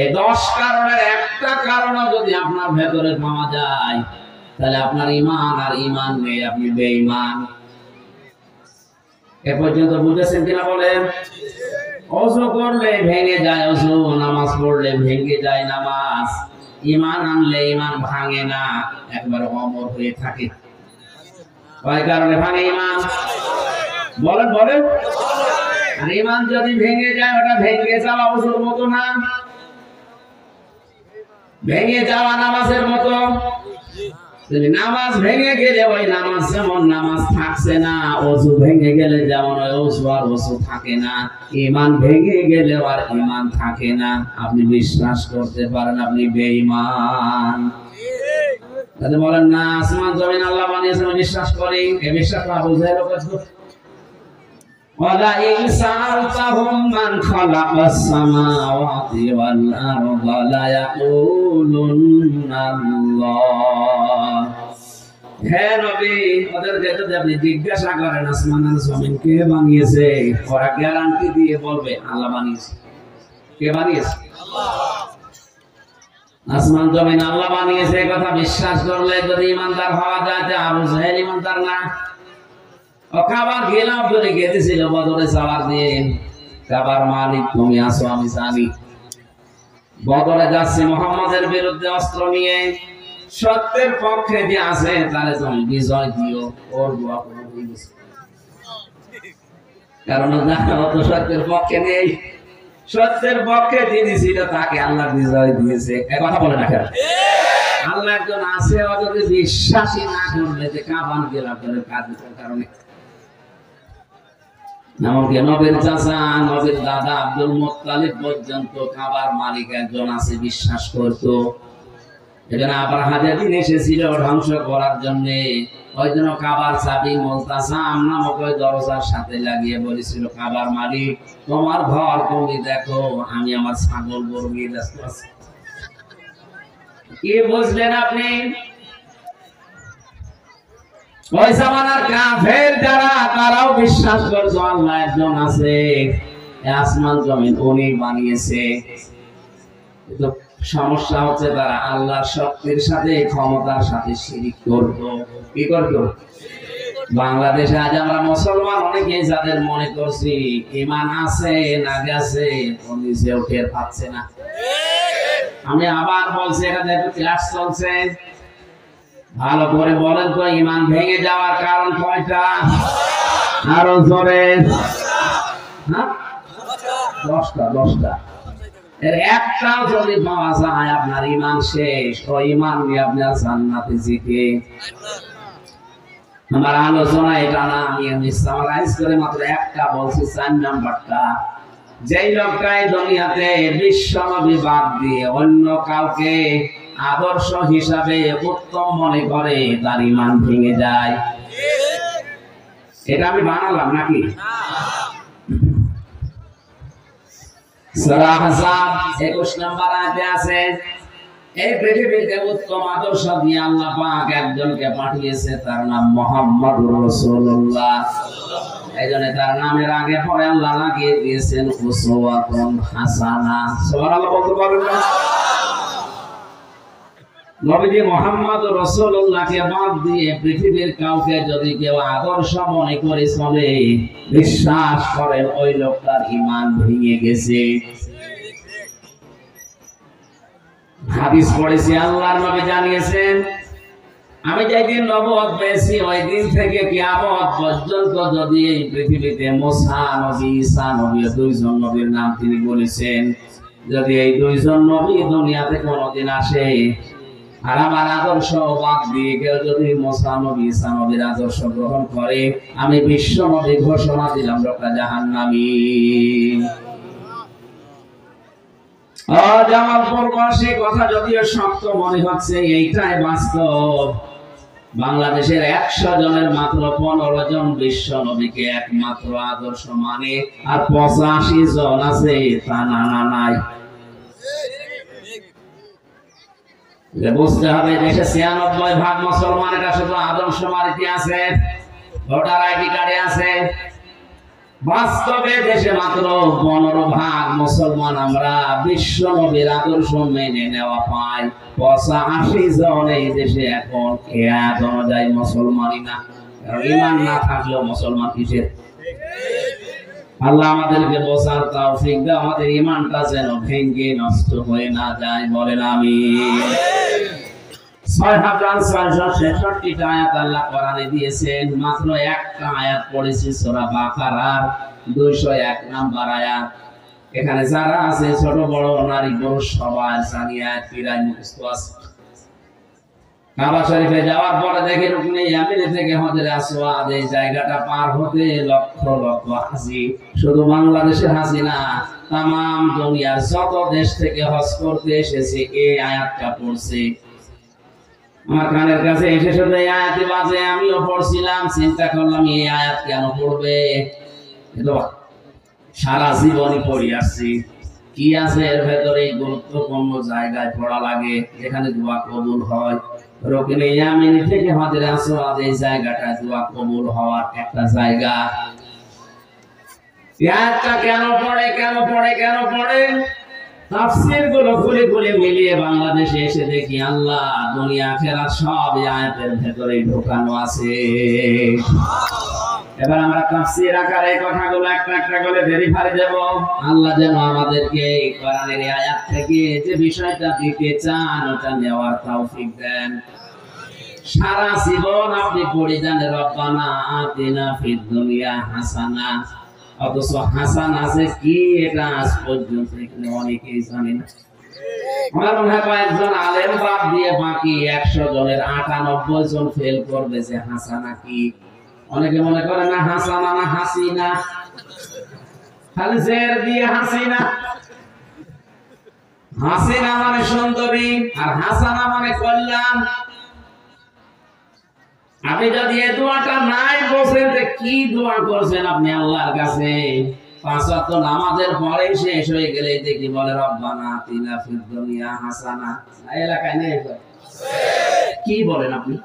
এই 10 কারণের একটা কারণ যদি আপনার ভেতরে পাওয়া যায় তাহলে আপনার ঈমান আর ঈমান নেই, আপনি বেঈমান। এ পর্যন্ত বুঝেছেন কিনা বলেন? ওযু করলে ভেঙে যায় ওযু, নামাজ পড়লে ভেঙে যায় নামাজ, ঈমান আনলে ঈমান ভাঙে না, একবার অমর হয়ে থাকে। কয় কারণে ভাঙে ঈমান? বলেন বলেন। আর ঈমান যদি ভেঙে যায় ওটা ভেঙে যাওয়া ওযুর মতো না, ভেঙে যাওয়া নামাজের মতো। যদি নামাজ ভেঙে গেলে ওই নামাজ যেমন নামাজ থাকছে না, ওযু ভেঙে গেলে যেমন ওই ওযু আর ওযু থাকে না, ঈমান ভেঙে গেলে আর ঈমান থাকে না। আপনি বিশ্বাস করতে পারেন আপনি বেঈমান। তাহলে বলেন না আসমান জমিন আল্লাহ বানিয়েছেন বিশ্বাস করি, এই বিশ্বাস না বুঝে লোক ওয়ালা ইনসালতাহুম মান খালাকাস সামাওয়াতি ওয়াল আরদা লা ইয়াকুলুন্নাল্লাহ। হে নবী, ওদেরকে যদি আপনি জিজ্ঞাসা করেন আসমান আর জমিন কে বানিয়েছে, ওরা গ্যারান্টি দিয়ে বলবে আল্লাহ বানিয়েছে। কে বানিয়েছে? আল্লাহ। আসমান জমিন আল্লাহ বানিয়েছে কথা বিশ্বাস করলে যদি ইমানদার হওয়া যায়, যে আবু জাহেল ইমানদার না। ও কাবার গেলাম বলে গেছিল বদরে যাওয়ার দিন, কাবার মালিক তুমি আসো আমি জানি। বদরে যাচ্ছে মুহাম্মাদের বিরুদ্ধে অস্ত্র নিয়ে, সত্যের পক্ষে যে আছে তারে তুমি বিজয় দিও। ওর দোয়া করে দিয়েছে, কারণ ও তো সত্যের পক্ষে নেই, সত্যের পক্ষে যিনি ছিল তাকে আল্লাহ বিজয় দিয়েছে। এই কথা বলে না কেন? আল্লাহ একজন আছে, ও যদি বিশ্বাসী না করলে যে কাবার গেলাম বলে কাজের কারণে। এমনকি নবীর চাচা নবীর দাদা আব্দুল মুত্তালিব পর্যন্ত কাবার মালিক একজন আছে বিশ্বাস করতো। এখানে আবার হাজাদিন এসেছিল ধ্বংস করার জন্য, ওই জন্য কাবার চাবি মুলতাসাম নামক ওই দরজার সাথে লাগিয়ে বলেছিল, কাবার মালিক তোমার ঘর তুমি দেখো, আমি আমার ছাগল গরু নিয়ে ব্যস্ত আছি। কি বুঝলেন আপনি? ওই জামানার কাফের যারা, তারাও বিশ্বাস করতো আল্লাহ একজন আছে, আসমান জমিন উনি বানিয়েছে। কিন্তু সমস্যা হচ্ছে তারা আল্লাহর শক্তির সাথে ক্ষমতার সাথে শিরিক করতো। কি করতো? বাংলাদেশে আজ আমরা মুসলমান অনেকেই যাদের মনে করছি ঈমান আছে না গেছে, নিজেও টের পাচ্ছে না। আমি আবার বলছি, এখানে একটু ক্লাস চলছে, ভালো করে বলেন তো ঈমান ভেঙে যাওয়ার কারণ কয়টা? আরো জোরে। হ্যাঁ, 10টা। এর একটাও যদি পাওয়া যায় আপনার ঈমান শেষ, ওই ঈমান নিয়ে আপনার জান্নাতে যেতে। আমার আলোচনা এটা না, আমি সামারাইজ করে মাত্র একটা বলছি, 4 নাম্বারটা। যেই লোকটা এই দুনিয়াতে বিশ্ব নবী বাদ দিয়ে অন্য কাউকে আদর্শ হিসাবে উত্তম মনে করে, তার ঈমান ভেঙে যায়। এটা আমি বানালাম নাকি? সূরা আহজাব 21 নম্বর আয়াতে আছে, এই পৃথিবীতে উত্তম আদর্শ দিয়ে আল্লাহ পাক একজনকে পাঠিয়েছে, তার নাম মুহাম্মদুর রাসূলুল্লাহ। এইজন্য তার নামের আগে পরে আল্লাহ লাগিয়ে দিয়েছেন উসওয়াতুন হাসানাহ। সুবহানাল্লাহ বলতে পারবেন না? নবীজি মুহাম্মদুর রাসূলুল্লাহকে বাদ দিয়ে পৃথিবীর কাউকে যদি কেউ আদর্শ মনে করে চলে, বিশ্বাস করেন ওই লোকটার ঈমান ভেঙে গেছে। হাদিস পড়েছি, আল্লাহর নবী জানিয়েছেন, আমি যেদিন নবুয়ত পেয়েছি ওই দিন থেকে কিয়ামত পর্যন্ত যদি এই পৃথিবীতে মুসা নবী, ঈসা নবী, 2 জন নবীর নাম তিনি বলেছেন, যদি এই 2 জন নবী দুনিয়াতে কোনোদিন আসে আর আমার আদর্শ বাদ দিয়ে কেউ যদি মুসা নবী, ঈসা নবীর আদর্শ গ্রহণ করে, আমি বিশ্ব নবী ঘোষণা দিলাম লোকটা জাহান্নামী। জামালপুরবাসী কথা যদিও শক্ত মনে হচ্ছে, এইটাই বাস্তব। বাংলাদেশের 100 জনের মাত্র 15 জন বিশ্ব নবীকে একমাত্র আদর্শ মানে, আর 85 জন আছে তা নাই। বুঝতে হবে, দেশে 96% মুসলমান, এটা শুধু আদর্শ মারিতে আছে, ভোটার আইডি কার্ডে আছে। বাস্তবে দেশে মাত্র 15% মুসলমান আমরা বিশ্ব নবীর আদর্শ মেনে নেওয়া পাই। 85 জন এই দেশে এখন খেয়াল অনুযায়ী মুসলমানই না। কারণ ঈমান না থাকলেও মুসলমান কিসের? আল্লাহ আমাদেরকে বোঝার তৌফিক দাও, আমাদের ঈমানটা যেন ভেঙে নষ্ট হয়ে না যায়। বলেন আমিন। 6666 আয়াত আল্লাহ কোরআনে দিয়েছেন, মাত্র একটা আয়াত পড়েছি সূরা বাকারার 201 নম্বর আয়াত। এখানে যারা আছে ছোট বড় নারী পুরুষ সবাই জানি আয়াত প্রায় মুখস্থ আছে। কাবা শরীফে যাওয়ার পরে দেখে রুকনে ইয়ামিনে থেকে হজরে আসওয়াদ এই জায়গাটা পার হতে লক্ষ লক্ষ হাজি, শুধু বাংলাদেশের হাজি না, তাম দুনিয়ার যত দেশ থেকে হজ করতে এসেছে এই আয়াতটা পড়ছে। আমার কানের কাছে এসে শুধু এই আয়াতই বাজে, আমিও পড়ছিলাম, চিন্তা করলাম এই আয়াত কেন পড়বে, সারা জীবনই পড়ে আসছি। কি আছে এর ভেতরে? গুরুত্বপূর্ণ জায়গায় পড়া লাগে, যেখানে দোয়া কবুল হয়। রুকনে ইয়ামিনি থেকে হজরে আসওয়াদ এই জায়গাটা দোয়া কবুল হওয়ার একটা জায়গা। আয়াতটা কেন পড়ে কেন পড়ে কেন পড়ে? তাফসীর গুলো খুলে খুলে মিলিয়ে বাংলাদেশে এসে দেখি আল্লাহ দুনিয়া আখিরাত সব এই আয়াতের ভেতরে ঢোকানো আছে। এবার আমরা তাফসীর আকারে কথাগুলো একটা একটা করে ভেরিফাই দেব। আল্লাহ যেন আমাদেরকে কোরআনের এই আয়াত থেকে যে বিষয়টা দিতে চান ওটা নেওয়ার তৌফিক দেন। সারা জীবন আপনি পড়ে যান রব্বানা আতিনা ফিদ দুনিয়া হাসানা, অথচ হাসান আছে কি এটা আজ পর্যন্ত এখানে অনেকেই জানে না। আমার মনে হয় কয়েকজন আলেম বাদ দিয়ে বাকি 100 জনের 98 জন ফেল করবে যে হাসানা কি। অনেকে মনে করে না হাসানা না হাসিনা, খালি জের দিয়ে হাসিনা। হাসিনা মানে সুন্দরী আর হাসানা মানে কল্যাণ। আপনি যদি এই দোয়াটা নাই বলেন যে কি দোয়া করছেন আপনি আল্লাহর কাছে, 5 ওয়াক্ত নামাজের পরে শেষ হয়ে গেলে দেখি বলে রব্বানা আতিনা ফিদ দুনিয়া হাসানা, এই এলাকায় নেই কি বলেন আপনি?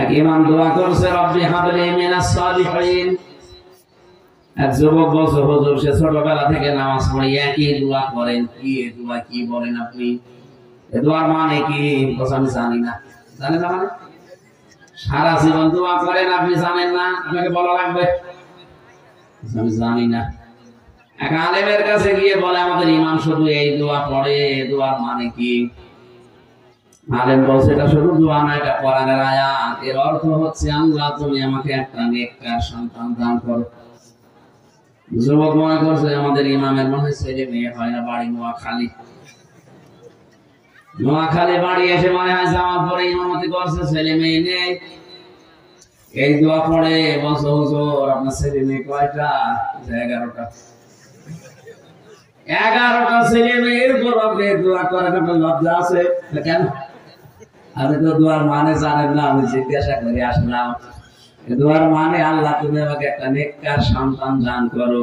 এক ইমাম দোয়া করছে রব্বি হাবলি মিনাস সালিহিন। এক যুবক বলছে হুজুর সে ছোটবেলা থেকে নামাজ পড়ে একই দোয়া করেন, কি এই দোয়া কি বলেন আপনি? এই দোয়ার মানে কি? আমি জানি না। জানেন না মানে? সারা জীবন দোয়া করেন আপনি জানেন না, আপনাকে বলা লাগবে আমি জানি না। এক আলেমের কাছে গিয়ে বলে আমাদের ইমাম শুধু এই দোয়া পড়ে, এই দোয়ার মানে কি? আলেম বলছে এটা শুধু দোয়া না, এটা কোরআনের আয়াত। এর অর্থ হচ্ছে আল্লাহ তুমি আমাকে একটা নেককার সন্তান দান করো। যুবক মনে করছে আমাদের ইমামের মনে হয় ছেলে মেয়ে হয় না, বাড়ি নোয়াখালী। নোয়াখালী বাড়ি এসে মনে হয় জামাল পরে ইমামতি করছে, ছেলে মেয়ে নেই। এই দোয়া পড়ে বলছে হুজুর আপনার ছেলে মেয়ে কয়টা? 11টা। 11টা ছেলে মেয়ের উপর আপনি দোয়া করেন, আপনার লজ্জা আছে কেন? আমি তো দোয়ার মানে জানেন না, আমি জিজ্ঞাসা করে আসলাম। দোয়ার মানে আল্লাহ তুমি আমাকে একটা নেককার সন্তান দান করো।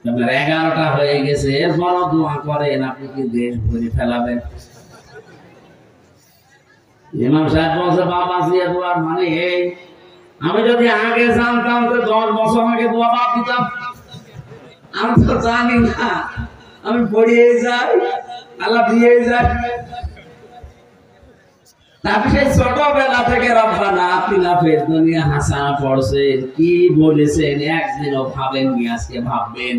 আপনার 11টা হয়ে গেছে, এরপরও দোয়া করেন, আপনি কি দেশ ভরে ফেলাবেন? ইমাম সাহেব বলছে বাবা জিয়া দোয়ার মানে এই, আমি যদি আগে জানতাম তো 10 বছর আগে দোয়া বাদ দিতাম। আমি তো জানি না, আমি পড়িয়ে যাই, আল্লাহ দিয়ে যায়। তারপরে সেই ছোটবেলা থেকে রব্বানা আতিনা ফিদ দুনিয়া হাসানা পড়ছেন, কি বলেছেন একদিনও ভাবেননি, আজকে ভাববেন।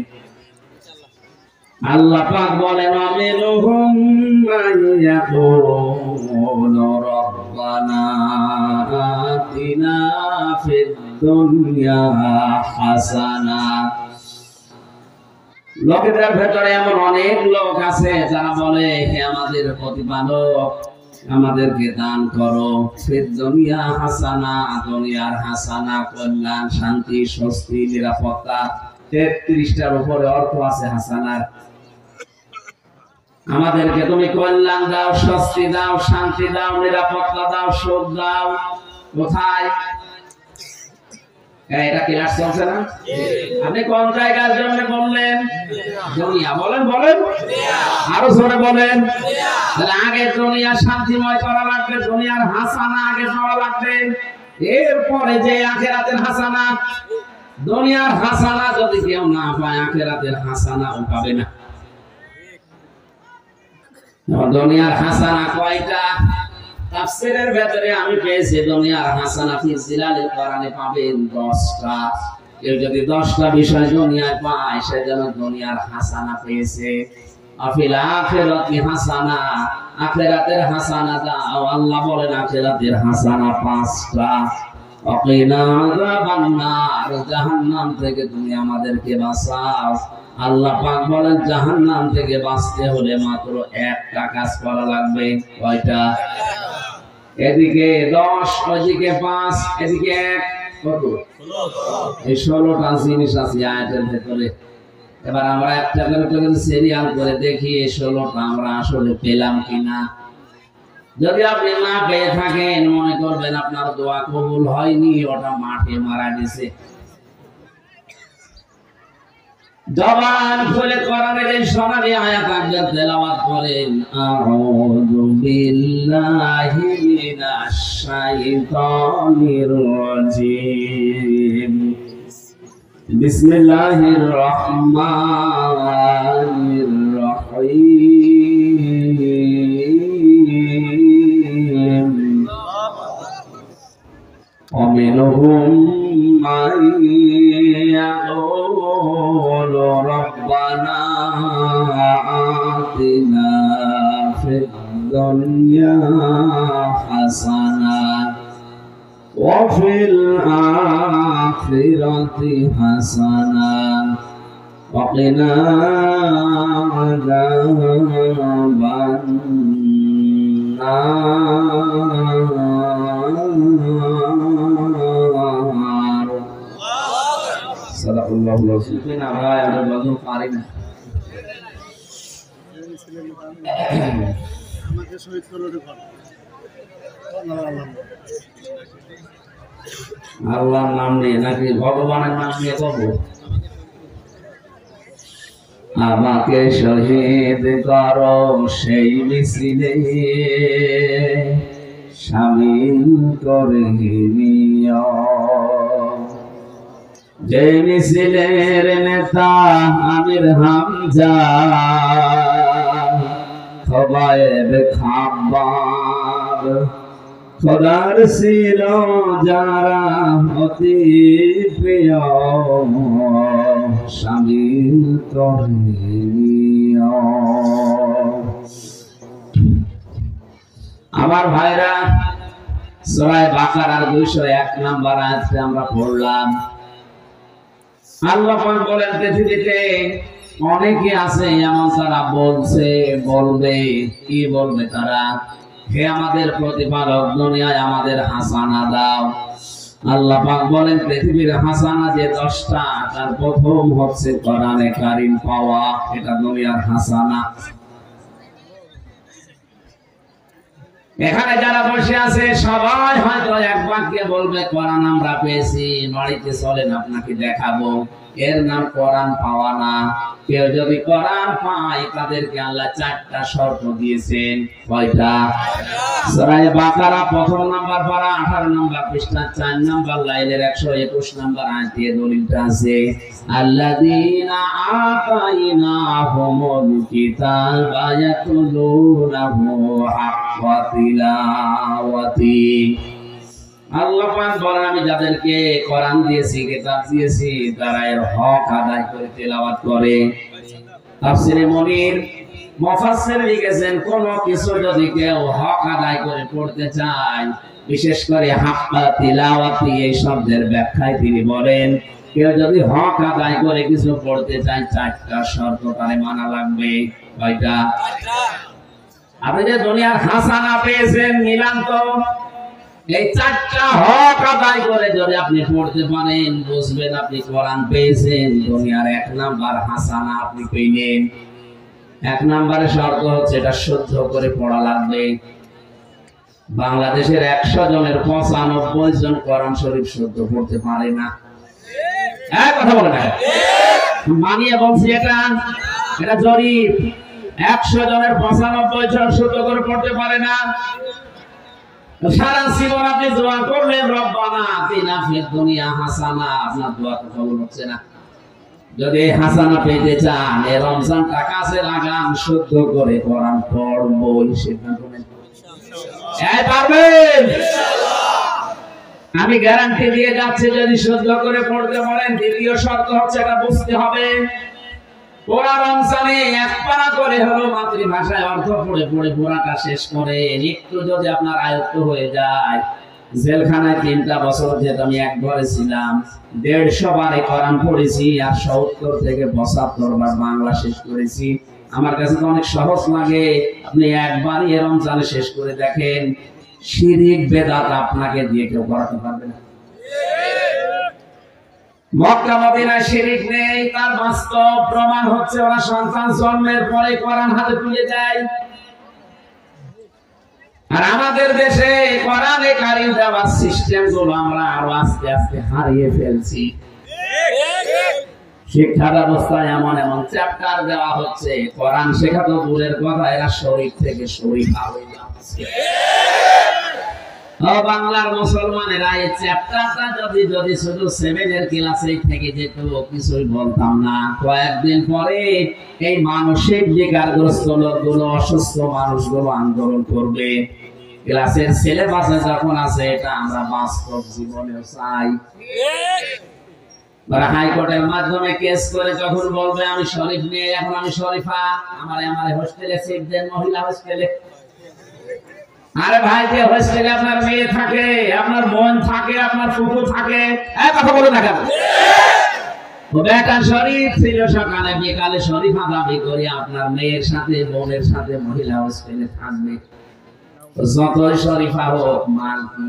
আল্লাহ পাক বলেন আমিরুহুম মাইয়াকুলু রব্বানা আতিনা ফিদ দুনিয়া হাসানা। লোকেদের ভেতরে এমন অনেক লোক আছে যারা বলে হে আমাদের প্রতিপালক আমাদেরকে দান করো ফিদ দুনিয়া হাসানা, দুনিয়ার হাসানা কল্যাণ শান্তি স্বস্তি নিরাপত্তা। 33টার উপরে অর্থ আছে হাসানার। আমাদেরকে তুমি কল্যাণ দাও, স্বস্তি দাও, শান্তি দাও, নিরাপত্তা দাও, সুখ দাও। কোথায়? এটা ক্লাস চলছে না? আপনি কোন জায়গার জন্য বললেন? দুনিয়া। বলেন বলেন, আরো জোরে বলেন। তাহলে আগে দুনিয়া শান্তিময় করা লাগবে, দুনিয়ার হাসানা আগে পাওয়া লাগবে। এরপরে যে আখিরাতের হাসানা, দুনিয়ার হাসানা যদি কেউ না পায় আখিরাতের হাসানা ও পাবে না। দুনিয়ার হাসানা কয়টা? তাফসীরের ভেতরে আমি পেয়েছি দুনিয়ার হাসানা ফি জিলালিল কোরআনে পাবেন 10টা। কেউ যদি 10টা বিষয় দুনিয়ায় পায় সে যেন দুনিয়ার হাসানা পেয়েছে। আফিল আখিরাতি হাসানা, আখিরাতের হাসানা দাও। আল্লাহ বলেন আখিরাতের হাসানা 5টা। ওয়াকিনা আযাবান নার, জাহান্নাম থেকে তুমি আমাদেরকে বাঁচাও। আল্লাহ পাক বলেন জাহান্নাম থেকে বাঁচতে হলে মাত্র একটা কাজ করা লাগবে। কয়টা? এদিকে 10, ওইদিকে 5, এদিকে 1, কত? এই 16টা জিনিস আছে আয়াতের ভেতরে। এবার আমরা একটা করে সিরিয়াল করে দেখি এই 16টা আমরা আসলে পেলাম কিনা। যদি আপনি না পেয়ে থাকেন মনে করবেন আপনার দোয়া কবুল হয়নি, ওটা মাঠে মারা গেছে। জবান খুলে কোরআনের এই সোনালী আয়াত আপনারা তেলাওয়াত করেন। আউযু বিল্লাহি মিনাশ শাইতানির রাজীম। বিসমিল্লাহির রহমানির রহিম। ومنهم من يقول ربنا آتنا في الدنيا حسنة وفي الآخرة حسنة وقنا عذاب النار. صدق الله العظيم. আল্লাহর নাম নিয়ে নাকি ভগবানের নাম নিয়ে করবো? আমাকে শহীদ করো সেই মিছিলে, শামিল করে নিও। যে মিছিলের নেতা আমির হামজা, খোবায়েব খাব্বাব, খোদার ছিল যারা অতি প্রিয়, শামিল করে নিও। আমার ভাইরা, সূরা বাকারার 201 নম্বর আয়াতে আমরা পড়লাম। আল্লাহ পাক বলেন পৃথিবীতে অনেকে আছে এমন যারা বলবে কি বলবে তারা, হে আমাদের প্রতিপালক দুনিয়ায় আমাদের হাসানা দাও। আল্লাহ পাক বলেন পৃথিবীর হাসানা যে 10টা, তার প্রথম হচ্ছে কোরআনে কারীম পাওয়া, এটা দুনিয়ার হাসানা। এখানে যারা বসে আছে সবাই হয়তো এক বাক্যে বলবে কোরআন আমরা পেয়েছি, বাড়িতে চলেন আপনাকে দেখাবো। এর নাম কোরআন পাওয়া না। কেউ যদি কোরআন পায় তাদেরকে আল্লাহ 4টা শর্ত দিয়েছেন। কয়টা? সূরা বাকারা 1 নম্বর পারা 18 নম্বর পৃষ্ঠা 4 নম্বর লাইনের 121 নম্বর আয়াতে দলিলটা আছে। আল্লাযীনা আতাইনাহুমুল কিতাবা ইয়াতলুনাহু হাক্কা তিলাওয়াতি। আল্লাহ পাক বলেন আমি যাদেরকে কোরআন দিয়েছি, কিতাব দিয়েছি, তারা এর হক আদায় করে তেলাওয়াত করে। তাফসীরে মুনির মুফাসসির লিখেছেন কোন কিছু যদি কেউ হক আদায় করে পড়তে চায়, বিশেষ করে হাক্কা তিলাওয়াতি এই শব্দের ব্যাখ্যায় তিনি বলেন কেউ যদি হক আদায় করে কিছু পড়তে চায় 4টা শর্ত তারে মানা লাগবে। কয়টা? আপনি যে দুনিয়ার হাসানা পেয়েছেন মিলান তো, এই 4টা হক আদায় করে যদি আপনি পড়তে পারেন বুঝবেন আপনি কোরআন পেয়েছেন। দুনিয়ার 1 নাম্বার হাসানা আপনি পেলেন। 1 নম্বরের শর্ত হচ্ছে এটা শুদ্ধ করে পড়া লাগবে। বাংলাদেশের 100 জনের 95 জন কোরআন শরীফ শুদ্ধ পড়তে পারে না। কথা বলে না, মানিয়ে বলছি এটা জরিপ। 100 জনের 95 জন শুদ্ধ করে পড়তে পারে না। সারা জীবন আপনি দোয়া করলেন রব্বানা আতিনা ফিদ দুনিয়া হাসানা, আপনার দোয়া তো কবুল হচ্ছে না। যদি হাসানা পেতে চান এই রমজানটা কাছে লাগান, শুদ্ধ করে কোরআন পড়বই, সিদ্ধান্ত নেন। এই পারবেন ইনশাআল্লাহ, আমি গ্যারান্টি দিয়ে যাচ্ছি যদি শুদ্ধ করে পড়তে পারেন। দ্বিতীয় শর্ত হচ্ছে এটা বুঝতে হবে, পুরা রমজানে এক পারা করে হলো মাতৃভাষায় অর্থ পড়ে পড়ে পুরাটা শেষ করে একটু যদি আপনার আয়ত্ত হয়ে যায়। জেলখানায় 3টা বছর যেহেতু আমি একবারে ছিলাম, 150 বারে কোরআন পড়েছি আর 70 থেকে 75 বার বাংলা শেষ করেছি। আমার কাছে তো অনেক সহজ লাগে। আপনি একবারই এই রমজানে শেষ করে দেখেন, শিরিক বেদাত আপনাকে দিয়ে কেউ করাতে পারবে না। মক্কা মদিনায় শিরিক নেই, তার বাস্তব প্রমাণ হচ্ছে ওরা সন্তান জন্মের পরে কোরআন হাতে তুলে দেয়। আর আমাদের দেশে কোরআনে কারিম দেওয়ার সিস্টেম গুলো আমরা আরো আস্তে আস্তে হারিয়ে ফেলছি। শিক্ষা ব্যবস্থায় এমন এমন চ্যাপ্টার দেওয়া হচ্ছে, কোরআন শেখা তো দূরের কথা, এরা শরীর থেকে শরীফা হয়ে যাচ্ছে। বাংলার মুসলমানেরা এই চ্যাপ্টারটা যদি যদি শুধু 7 এর ক্লাসে থেকে যেত কিছুই বলতাম না। কয়েকদিন পরে এই মানসিক বিকারগ্রস্ত লোকগুলো, অসুস্থ মানুষগুলো আন্দোলন করবে। ক্লাসের সিলেবাসে যখন আছে, এটা আমরা বাস্তব জীবনেও চাই। হাইকোর্টের মাধ্যমে কেস করে যখন বলবে আমি শরীফ নিয়ে, এখন আমি শরীফা, আমার হোস্টেলে সিট দেন, মহিলা হোস্টেলে। আরে ভাই, যে হোস্টেলে আপনার মেয়ে থাকে, আপনার বোন থাকে, আপনার ফুফু থাকে, কথা বলে না কেন? বেটা শরীফ ছিল, সকালে বিকালে শরীফা দাবি করে আপনার মেয়ের সাথে বোনের সাথে মহিলা হোস্টেলে থাকবে। যতই শরীফা হোক, মাল কি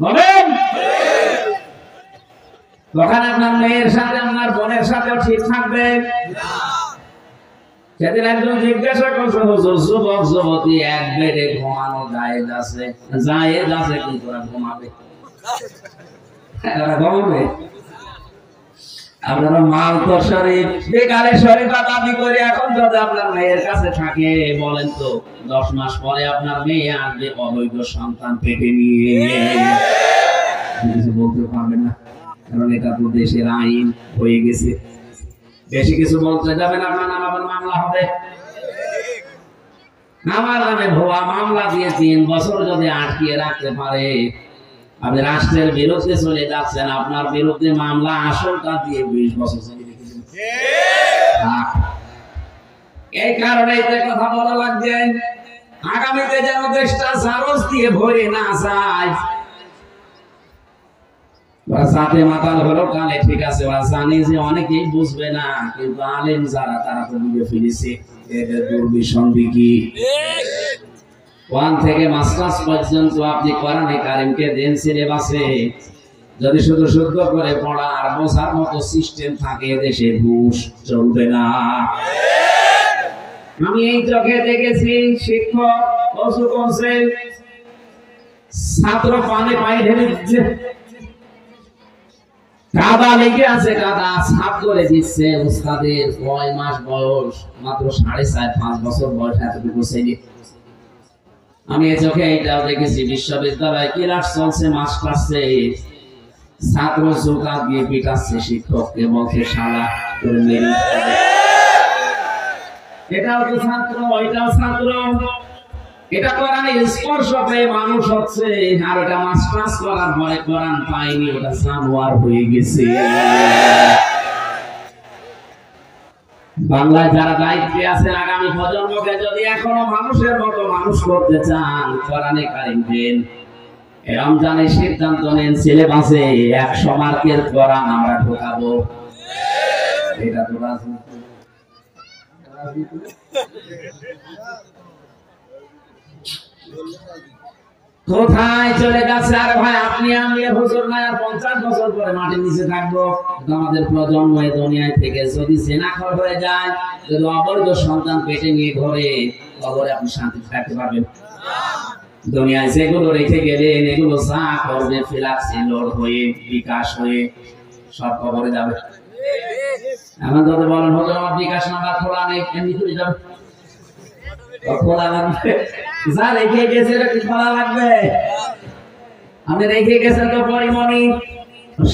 বলেন? তখন আপনার মেয়ের সাথে আপনার বোনের সাথেও ঠিক থাকবে। সেদিন একজন জিজ্ঞাসা করছে, হুজুর যুবক যুবতী এক বেডে ঘুমানো জায়েজ আছে? জায়েজ আছে, কিন্তু ওরা ঘুমাবে, ওরা ঘুমাবে। আপনারা মাল তো শরীফ, বিকালে শরীফা দাবি করে এখন যদি আপনার মেয়ের কাছে থাকে, বলেন তো 10 মাস পরে আপনার মেয়ে আসবে অবৈধ সন্তান পেটে নিয়ে, কিছু বলতে পারবেন না, কারণ এটা তো দেশের আইন হয়ে গেছে। বেশি কিছু বলতে যাবেন, আপনার নাম আবার মামলা হবে। আমার নামে ভুয়া মামলা দিয়ে 3 বছর যদি আটকিয়ে রাখতে পারে, আপনি রাষ্ট্রের বিরুদ্ধে চলে যাচ্ছেন, আপনার বিরুদ্ধে মামলা আসলটা দিয়ে 20 বছর চলে রেখেছেন। এই কারণে কথা বলা লাগছে, আগামীতে যেন দেশটা সারস দিয়ে ভরে না যায়। সাথে মাতাল হলো কালে, ঠিক আছে, ওরা জানে যে অনেকেই বুঝবে না, কিন্তু আলেম যারা তারা তো বুঝে ফেলেছে এদের দুর্বিসন্ধি কি। 1 থেকে মাস্টার্স পর্যন্ত আপনি কোরআনে কারিমকে দেন সিলেবাসে, যদি শুধু শুদ্ধ করে পড়া আর বোঝার মতো সিস্টেম থাকে, দেশে ঘুষ চলবে না। আমি এই চোখে দেখেছি, শিক্ষক অজু করছে, ছাত্র পানি পায়ে ঢেলে দিচ্ছে, কাদা লেগে আছে, কাদা সাফ করে দিচ্ছে। উস্তাদের 9 মাস বয়স, মাত্র 4.5-5 বছর বয়স, এতটুকু ছেলে। আমি এই চোখে এইটাও দেখেছি, বিশ্ববিদ্যালয় ক্লাস চলছে, মাস ক্লাসে ছাত্র জোকা দিয়ে পিটাচ্ছে শিক্ষককে, বলছে শালা করে মেরে। এটাও তো ছাত্র, ওইটাও ছাত্র। এটা কোরআনে স্পর্শ পেয়ে মানুষ হচ্ছে, আর ওটা মাস্টার্স করার পরে কোরআন পায়নি, ওটা জানোয়ার হয়ে গেছে। বাংলায় যারা দায়িত্বে আছে, আগামী প্রজন্মকে যদি এখনো মানুষের মতো মানুষ করতে চান, কোরআনে কারিম দেন। রমজানের সিদ্ধান্ত নেন, সিলেবাসে 100 মার্কের কোরআন আমরা ঢোকাবো। এটা তো রাজনীতি। কোথায় চলে যাচ্ছে? আরে ভাই, আপনি আমি হুজুর নাই আর 50 বছর পরে মাটির নিচে থাকবো। আমাদের প্রজন্ম এই দুনিয়ায় থেকে যদি জেনাখর হয়ে যায়, যদি অবৈধ সন্তান পেটে নিয়ে ঘরে, কবরে আপনি শান্তি থাকতে পারবেন? দুনিয়ায় যেগুলো রেখে গেলেন, এগুলো যা করবে ফিলাক্সি লোড হয়ে, বিকাশ হয়ে সব কবরে যাবে। এখন যদি বলেন হুজুর আমার বিকাশ নাম্বার খোলা নেই, এমনি করে যাবে, খোলা লাগবে। যা রেখে গেছে এটা কি ভালো লাগবে? আপনি রেখে গেছেন তো পরিমণি,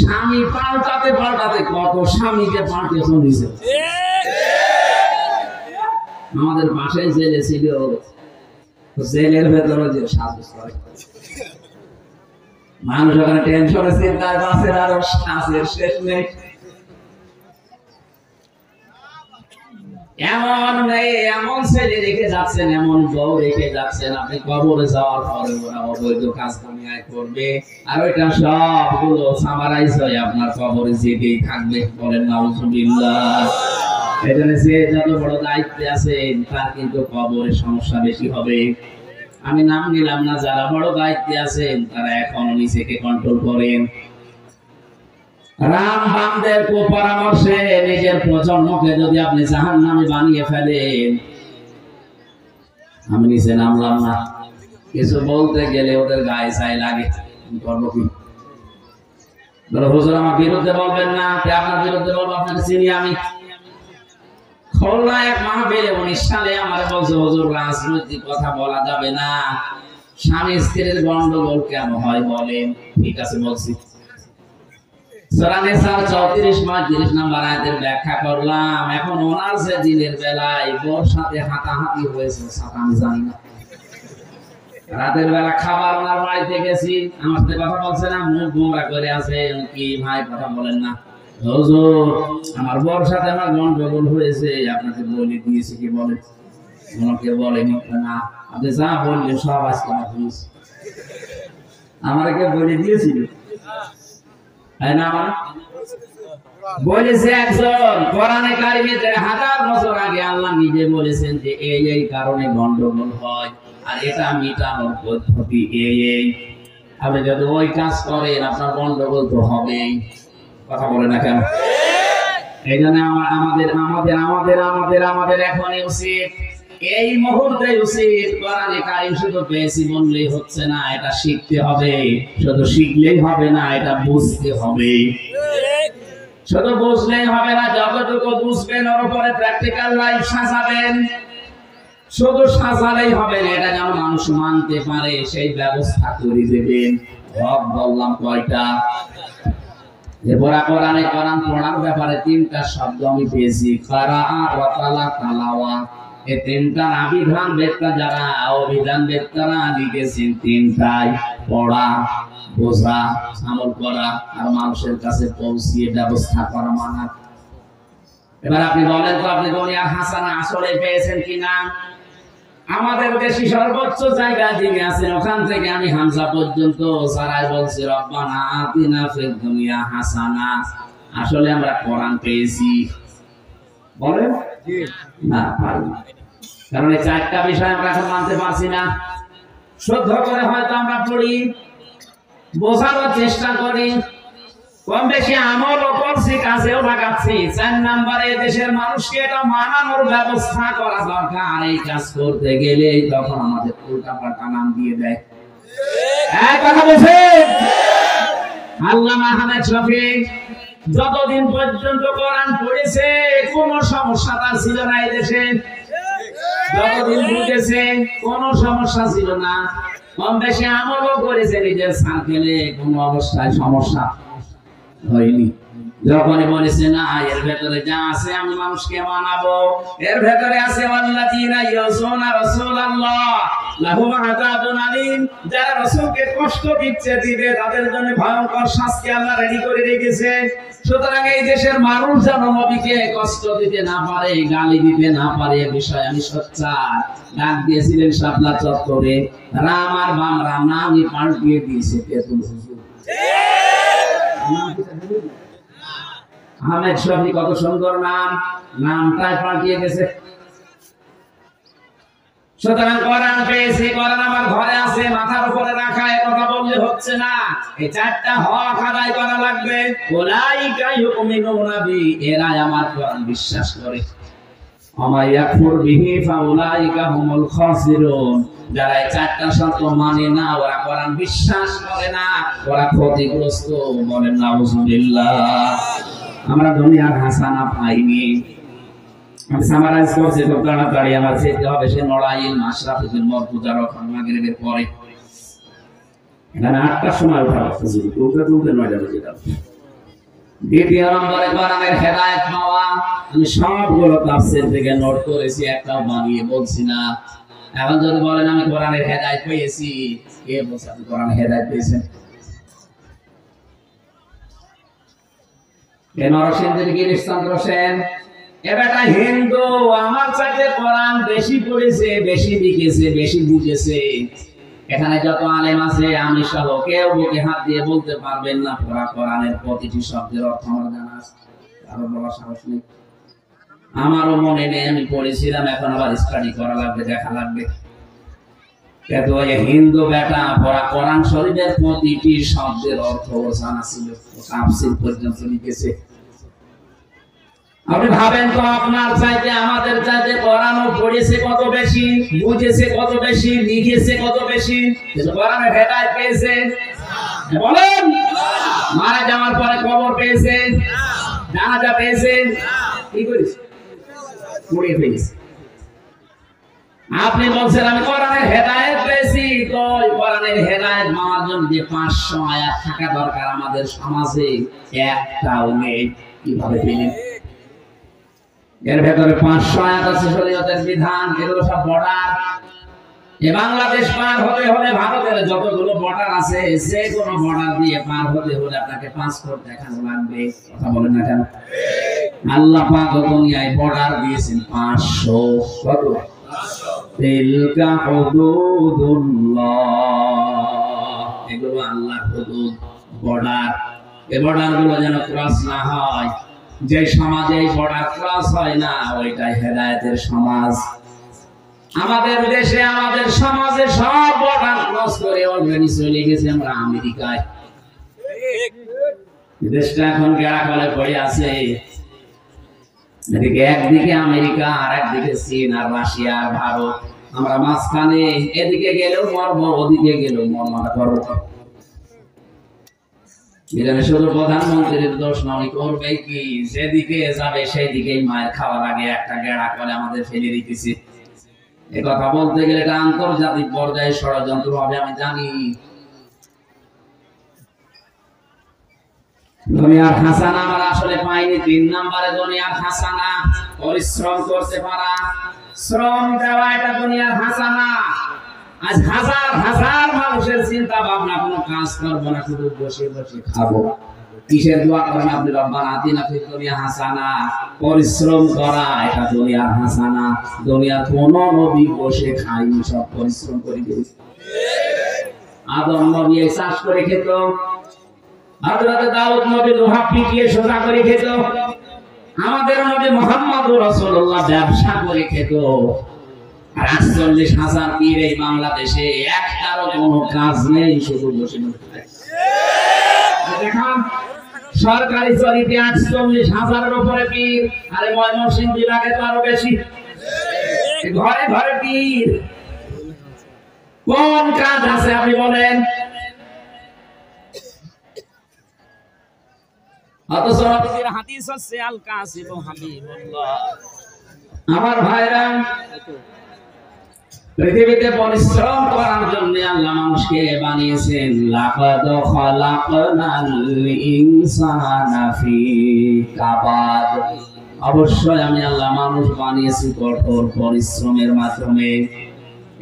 স্বামী পাল্টাতে পাল্টাতে কত স্বামীকে পাল্টে চলেছে। আমাদের পাশে জেলে ছিল, জেলের ভেতরে যে সাজু করে মানুষ ওখানে টেনশনে চিন্তায় বাঁচে আর শ্বাসের শেষ নেই। এমন নেই, এমন ছেলে রেখে যাচ্ছেন, এমন বউ রেখে যাচ্ছেন, আপনি কবরে যাওয়ার পরে ওরা অবৈধ কাজ দুনিয়ায় করবে, আর ওইটা সবগুলো সামারাইজ হয়ে আপনার কবরে যেতেই থাকবে। বলেন নাউজুবিল্লাহ। এখানে যে যত বড় দায়িত্বে আছেন তার কিন্তু কবরে সমস্যা বেশি হবে। আমি নাম নিলাম না, যারা বড় দায়িত্বে আছেন তারা এখনো নিজেকে কন্ট্রোল করেন। রাম বামদের পরামর্শে নিজের প্রজন্মকে যদি আপনি জাহান্নামে বানিয়ে ফেলেন, আমি নিচে নামলাম না, কিছু বলতে গেলে ওদের গায়ে ছাই লাগে, করবো কি? হুজুর আমার বিরুদ্ধে বলবেন না, আপনার বিরুদ্ধে বলবো, আপনাকে চিনি আমি। খুলনা এক মাহফিলে 19 সালে আমার বলছে, হুজুর রাজনৈতিক কথা বলা যাবে না, স্বামী স্ত্রীর গন্ডগোল কেন হয় বলেন। ঠিক আছে বলছি। সূরা নিসার 34-35 নম্বর আয়াতের ব্যাখ্যা করলাম। এখন ওনার যে দিনের বেলায় বোর সাথে হাতাহাতি হয়েছে, আমি জানি না। রাতের বেলা খাবার ওনার বাড়িতে গেছি, আমার সাথে কথা বলছে না, মুখ গোমরা করে আছে, কি ভাই কথা বলেন না। হুজুর আমার বোর সাথে আমার গন্ডগোল হয়েছে, আপনাকে বলে দিয়েছি কি বলে? ওনাকে বলেনি না, আপনি যা বললেন সব আজকে আমার শুনছি। আমাকে বলে দিয়েছিল বলেছে একজন কোরআনে কারিমে 1000 বছর আগে আল্লাহ নিজে বলেছেন যে এই কারণে গন্ডগোল হয়, আর এটা মিটানোর পদ্ধতি এই। আপনি যদি ওই কাজ করেন আপনার গন্ডগোল তো হবেই। কথা বলে না কেন? এই জন্য আমাদের এখন উচিত, এই মুহূর্তে উচিত কোরআনে কারিম শুধু পেয়েছি বললেই হচ্ছে না, এটা শিখতে হবে। শুধু শিখলেই হবে না, এটা বুঝতে হবে। শুধু বুঝলেই হবে না, যতটুকু বুঝবেন ওর উপরে প্র্যাকটিক্যাল লাইফ সাজাবেন। শুধু সাজালেই হবে না, এটা যেন মানুষ মানতে পারে সেই ব্যবস্থা করে দেবেন। হক বললাম কয়টা? এরপর কোরআন পড়ার ব্যাপারে 3টা শব্দ আমি পেয়েছি, কারাআ, ওয়াতালা, তালাওয়া। এই 3টা অভিধান বেদটা যারা অভিধান বেদটারা লিখেছেন, 3টাই পড়া, বোঝা, আমল করা আর মানুষের কাছে পৌঁছিয়ে ব্যবস্থা করা মানা। এবার আপনি বলেন তো, আপনি দুনিয়ার হাসানা আসলে পেয়েছেন কিনা? আমাদের দেশে সর্বোচ্চ জায়গা যিনি আছেন, ওখান থেকে আমি হামজা পর্যন্ত সারাই বলছি রব্বানা আতিনা ফিদ দুনিয়া হাসানা। আসলে আমরা কোরআন পেয়েছি? বলেন না, পারি না। কারণ এই 4টা বিষয় আমরা এখন মানতে পারছি না। শুদ্ধ করে হয়তো আমরা পড়ি, বোঝানোর চেষ্টা করি, কম বেশি আমলও করছি, কাজেও লাগাচ্ছি। 4 নম্বরে দেশের মানুষকে এটা মানানোর ব্যবস্থা করা দরকার। এই কাজ করতে গেলে তখন আমাদের উল্টাপাল্টা নাম দিয়ে দেয়। এক কথা বলছেন আল্লামা আহমেদ শফী যতদিন পর্যন্ত কোরআন পড়েছে কোনো সমস্যা তার ছিল না এই দেশে। যতদিন বুঝেছে কোনো সমস্যা ছিল না। কম বেশি আমলও করেছে নিজের সার্কেলে, কোনো অবস্থায় সমস্যা হয়নি। যখনই বলেছে না এর ভেতরে যা আছে আমি মানুষকে মানাবো, এর ভেতরে আছে ওয়াল্লাযীনা ইয়াসুনা রাসূলাল্লাহ লাহুম আযাবুন আলীম, যারা রাসূলকে কষ্ট দিচ্ছে দিবে তাদের জন্য ভয়ঙ্কর শাস্তি আল্লাহ রেডি করে রেখেছে। সুতরাং এই দেশের মানুষ যেন নবীকে কষ্ট দিতে না পারে, গালি দিতে না পারে, এই বিষয়ে আমি সোচ্চার। ডাক দিয়েছিলেন শাপলা চত্বরে, রাম আর বাম রাম নামই পাল্টিয়ে দিয়েছে তেতুল হুজুর। আহমেদ শফী কত সুন্দর নাম, নামটাই পাল্টিয়ে গেছে। সুতরাং কোরআন পেয়েছি, কোরআন আমার ঘরে আছে, মাথার উপরে রাখা, এ কথা বললে হচ্ছে না। এই 4টা হক আদায় করা লাগবে। উলাইকা ইউমিনুনা বি, এরা আমার কোরআন বিশ্বাস করে। আমা ইয়াকফুর বিহি ফাউলাইকা হুমুল খাসিরুন, যারা এই 4টা শর্ত মানে না, ওরা কোরআন বিশ্বাস করে না, ওরা ক্ষতিগ্রস্ত। বলেন নাউজুবিল্লাহ। আমরা দুনিয়ার হাসানা পাইনি, আমি সামারাইজ করছি খুব তাড়াতাড়ি। আমার যেতে হবে সে নড়াইল মাশরাফুল মরতুজা রকম মাগরিবের পরে। এখানে 8টার সময় ওঠা লাগছে, তুলতে 9টা বেজে যাবে। দ্বিতীয় নম্বরে কোরআনের হেদায়েত পাওয়া। আমি সবগুলো তাফসীর থেকে নোট করেছি, একটাও বানিয়ে বলছি না। এখন যদি বলেন আমি কোরআনের হেদায়েত পেয়েছি, কে বলছে আপনি কোরআনের হেদায়েত পেয়েছেন? নরসিংদীর গিরিশচন্দ্র সেন, এ বেটা হিন্দু, আমার চাইতে কোরআন বেশি পড়েছে, বেশি লিখেছে, বেশি বুঝেছে। এখানে যত আলেম আছে আমি সহ কেউ বুকে হাত দিয়ে বলতে পারবেন না পুরা কোরআনের প্রতিটি শব্দের অর্থ আমার জানা আছে। কারো বলার সাহস নেই। আমারও মনে নেই, আমি পড়েছিলাম, এখন আবার স্টাডি করা লাগবে, দেখা লাগবে। কিন্তু ওই হিন্দু বেটা পড়া কোরআন শরীফের প্রতিটি শব্দের অর্থ জানা ছিল, তাফসীর পর্যন্ত লিখেছে। আপনি ভাবেন তো আপনার চাইতে আমাদের চাইতে কোরআনও পড়েছে কত বেশি, বুঝেছে কত বেশি, লিখেছে কত বেশি, কিন্তু কোরআনের হেদায়েত পেয়েছে? বলেন। মারা যাওয়ার পরে কবর পেয়েছে, জানাজা পেয়েছে, কি করেছে? পড়ে ফেলেছে। আপনি বলছেন আমি কোরআনের হেদায়েত পেয়েছি, তো কোরআনের হেদায়েত পাওয়ার জন্য যে 500 আয়াত থাকা দরকার আমাদের সমাজে একটাও নেই। কিভাবে পেলেন? এর ভেতরে 500 আয়াত আছে শরীয়তের বিধান, এগুলো সব বর্ডার। এই বাংলাদেশ পার হতে হলে ভারতের যতগুলো বর্ডার আছে, যে কোনো বর্ডার দিয়ে পার হতে হলে আপনাকে পাসপোর্ট দেখানো লাগবে। কথা বলেন না কেন? আল্লাহ পাক দুনিয়ায় বর্ডার দিয়েছেন 500। কত? তিলকা হুদুদুল্লাহ, এগুলো আল্লাহর হুদুদ, বর্ডার। এই বর্ডার গুলো যেন ক্রস না হয়। যে সমাজে বর্ডার ক্রস হয় না, ওইটাই হেদায়েতের সমাজ। আমাদের দেশে, আমাদের সমাজে সব বর্ডার ক্রস করে অলরেডি চলে গেছে আমরা আমেরিকায়। দেশটা এখন গেড়াকলে পড়ে আছে। এদিকে একদিকে আমেরিকা, আর একদিকে চীন আর রাশিয়া আর ভারত। আমরা মাঝখানে, এদিকে গেলেও মরবো, ওদিকে গেলেও মরমারা করবো। এখানে শুধু প্রধানমন্ত্রীর দোষ নয়, করবে কি? যেদিকে যাবে সেই দিকেই মায়ের খাওয়ার আগে একটা গেড়া করে আমাদের ফেলে দিতেছি। এ কথা বলতে গেলে এটা আন্তর্জাতিক পর্যায়ে ষড়যন্ত্র হবে, আমি জানি। দুনিয়ার হাসানা আমরা আসলে পাইনি। 3 নম্বরে দুনিয়ার হাসানা, পরিশ্রম করতে পারা, শ্রম দেওয়া, এটা দুনিয়ার হাসানা। আজ হাজার হাজার মানুষের চিন্তা ভাবনা, কোনো কাজ করবো না, শুধু বসে বসে খাবো। কিসের দোয়া করেন আপনি? রব্বানা আতিনা ফিদ দুনিয়া হাসানা। পরিশ্রম করা, এটা দুনিয়ার হাসানা। দুনিয়ার কোন নবী বসে খায়নি, সব পরিশ্রম করে দিয়েছে। আদম নবী চাষ করে খেত, হযরত দাউদ নবী লোহা পিটিয়ে সোজা করে খেত, আমাদের নবী মুহাম্মদুর রাসূলুল্লাহ ব্যবসা করে খেত। 48,000 পীর এই বাংলাদেশে, একটারও কোনো কাজ নেই, শুধু বসে বসে। দেখুন সরকারি চরিতে 48,000-এর উপরে পীর, আরে ময়মনসিংহ বিভাগে তো আরো বেশি। ঘরে ঘরে পীর, কোন কাজ আছে আপনি বলেন? অথচ নবীর হাদিস হচ্ছে আল কাসিমু হাবিবুল্লাহ। আমার ভাইরা, পৃথিবীতে পরিশ্রম করার জন্য আল্লাহ মানুষকে বানিয়েছেন। লাকাদ খালাকনাল ইনসানা ফি কাবাদ। অবশ্যই আমি আল্লাহ মানুষ বানিয়েছি কঠোর পরিশ্রমের মাধ্যমে।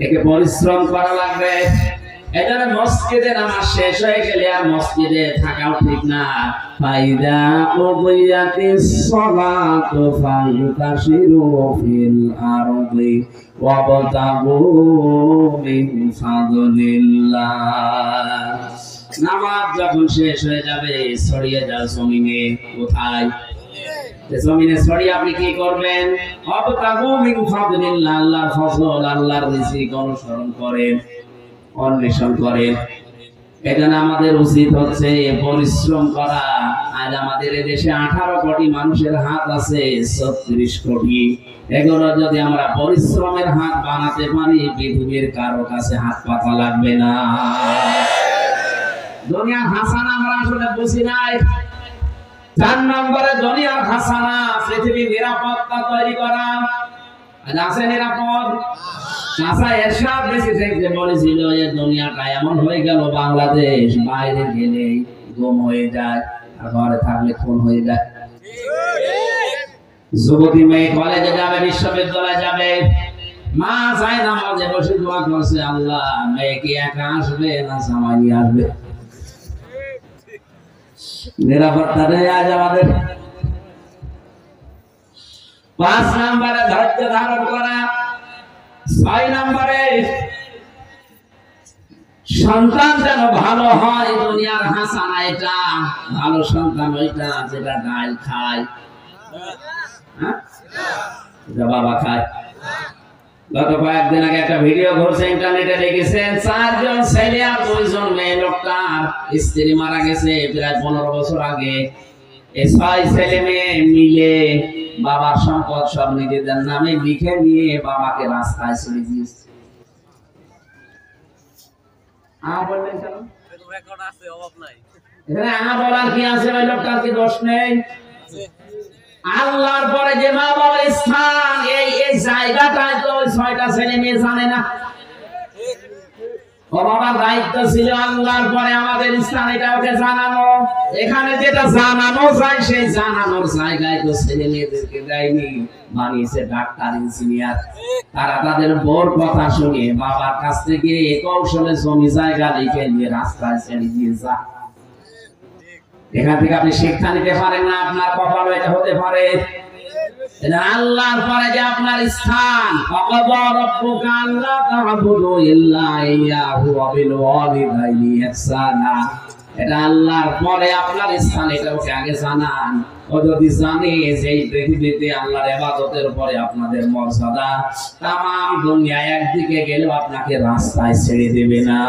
একে পরিশ্রম করা লাগবে। এজন্য মসজিদে নামাজ শেষ হয়ে গেলে আর মসজিদে থাকাও ঠিক না। ফাইদা কুদিয়াতিস সালাতু ফান্তাশিরু ফিল আরদি ওয়াবতাগু মিন ফাদলিল্লাহ। নামাজ যখন শেষ হয়ে যাবে, ছড়িয়ে যাও জমিনে। কোথায়? জমিনে ছড়িয়ে আপনি কি করবেন? ওয়াবতাগু মিন ফাদলিল্লাহ, আল্লাহর ফজল, আল্লাহর রিজিক অনুসরণ করেন, অন্বেষণ করেন। এখানে আমাদের উচিত হচ্ছে পরিশ্রম করা। আজ আমাদের দেশে 18 কোটি মানুষের হাত আছে, 36 কোটি। এগুলো যদি আমরা পরিশ্রমের হাত বানাতে পারি, পৃথিবীর কারো কাছে হাত পাতা লাগবে না। দুনিয়ার হাসানা আমরা আসলে বুঝি নাই। 4 নম্বরে দুনিয়ার হাসানা, পৃথিবীর নিরাপত্তা তৈরি করা। আছে নিরাপদ? নাসা এরশাদ দেশে বলেছিল যে দুনিয়াটা এমন হয়ে গেল, বাংলাদেশ বাইরে গেলে গুম হয়ে যায়, আর ঘরে থাকলে খুন হয়ে যায়। যুবতী মেয়ে কলেজে যাবে, বিশ্ববিদ্যালয়ে যাবে, মা চায় নামাজে বসে দোয়া করছে, আল্লাহ মেয়ে কি একা আসবে না জামাই নিয়ে আসবে? নিরাপত্তা নেই আজ আমাদের। 5 নম্বরে ধৈর্য ধারণ করা। 6 নম্বরে সন্তান যেন ভালো হয়, দুনিয়ার হাসানা এটা। ভালো সন্তান ওইটা যেটা ডাল খায়, বাবা খায়। গত কয়েকদিন আগে একটা ভিডিও ঘুরছে ইন্টারনেটে, দেখেছেন 4 জন ছেলে আর 2 জন মেয়ে। লোকটার স্ত্রী মারা গেছে প্রায় 15 বছর আগে। এই 6 ছেলে মেয়ে মিলে বাবার সম্পদ সব নিজেদের নামে লিখে নিয়ে বাবাকে রাস্তায় ছেড়ে দিয়েছে। বললেন কেন? এখানে বলার কি আছে? ওই লোকটার কি দোষ নেই? আল্লাহর পরে যে মা বাবার স্থান, এই জায়গাটাই তো ওই 6টা ছেলে মেয়ে জানে না। ও বাবার দায়িত্ব ছিল আল্লাহর পরে আমাদের স্থান এটা ওকে জানানো। এখানে যেটা জানানো যায় সেই জানানোর জায়গায় তো ছেলে মেয়েদেরকে দেয়নি, বানিয়েছে ডাক্তার, ইঞ্জিনিয়ার। তারা তাদের বড় কথা শুনে বাবার কাছ থেকে কৌশলে জমি জায়গা লিখে নিয়ে রাস্তায় ছেড়ে দিয়ে যায়। এখান থেকে আপনি শিক্ষা নিতে পারেন না, আপনার কপাল এটা হতে পারে। আল্লাহর পরে যে আপনার স্থান, ওয়াকাযা রাব্বুকা আল্লা তা'বুদু ইল্লা ইয়্যাহু ওয়া বিল ওয়ালিদাইনি ইহসানা। এটা আল্লাহর পরে আপনার স্থান, এটা ওকে আগে জানান। ও যদি জানে যে এই পৃথিবীতে আল্লাহর ইবাদতের উপরে আপনাদের মর্যাদা, তামাম দুনিয়া একদিকে গেলেও আপনাকে রাস্তায় ছেড়ে দেবে না।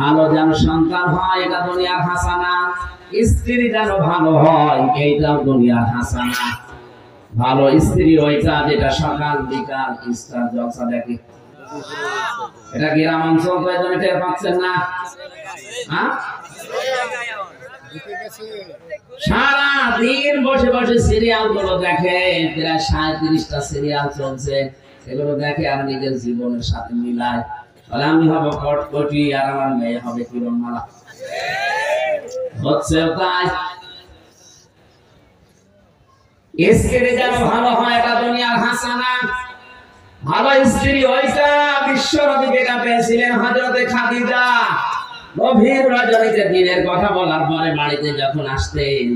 ভালো যেন সন্তান হয়, এটা দুনিয়ার হাসানা। স্ত্রী যেন ভালো হয়, এইটাও দুনিয়ার হাসানা। ভালো স্ত্রী ওইটা যেটা সকাল বিকাল ইস্তার জলসা দেখে। এটা গ্রাম অঞ্চল তো এজন্য টের পাচ্ছেন না। সারা দিন বসে বসে সিরিয়াল গুলো দেখে, প্রায় 37টা সিরিয়াল চলছে। এগুলো দেখে আর নিজের জীবনের সাথে মিলায়। আমি হব কটকটি আর আমার মেয়ে হবে কিরণমালা। হচ্ছে তাই। স্ত্রী যেন ভালো হয়, এটা দুনিয়ার হাসানা। ভালো স্ত্রী ওইটা বিশ্বনবী যেটা পেয়েছিলেন হযরতে খাদিজা। গভীর রজনীতে দিনের কথা বলার পরে বাড়িতে যখন আসতেন,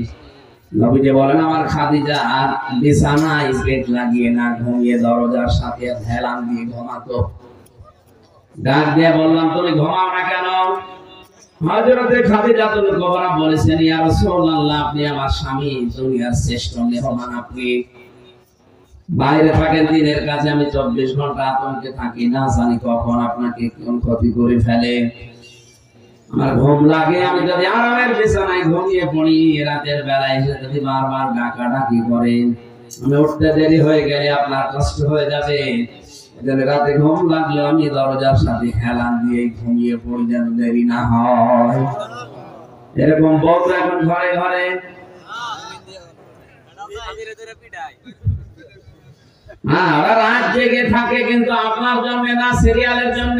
নবীজি বলেন, আমার খাদিজা বিছানায় বেড লাগিয়ে না ঘুমিয়ে দরজার সাথে হেলান দিয়ে ঘুমাতো। ডাক দিয়ে বললাম, তুমি ঘুমাও না কেন? হযরতে খাদিজাতুল কুবরা বলেছেন, ইয়া রাসূলুল্লাহ, আপনি আমার স্বামী, দুনিয়ার শ্রেষ্ঠ মেহমান। আপনি বাইরে থাকেন দিনের কাছে, আমি 24 ঘন্টা আতঙ্কে থাকি, না জানি কখন আপনাকে কোন ক্ষতি করে ফেলে। আমার ঘুম লাগে, আমি যদি আরামের বিছানায় ঘুমিয়ে পড়ি, রাতের বেলায় এসে যদি বারবার ডাকাডাকি করেন, আমি উঠতে দেরি হয়ে গেলে আপনার কষ্ট হয়ে যাবে। রাতে ঘুম লাগলে আমি দরজার সাথে হেলান দিয়ে ঘুমিয়ে পড়ি, যেন দেরি না হয়। এরকম বউ এখন ঘরে ঘরে। হ্যাঁ, ওরা রাত জেগে থাকে, কিন্তু আপনার জন্য না, সিরিয়ালের জন্য।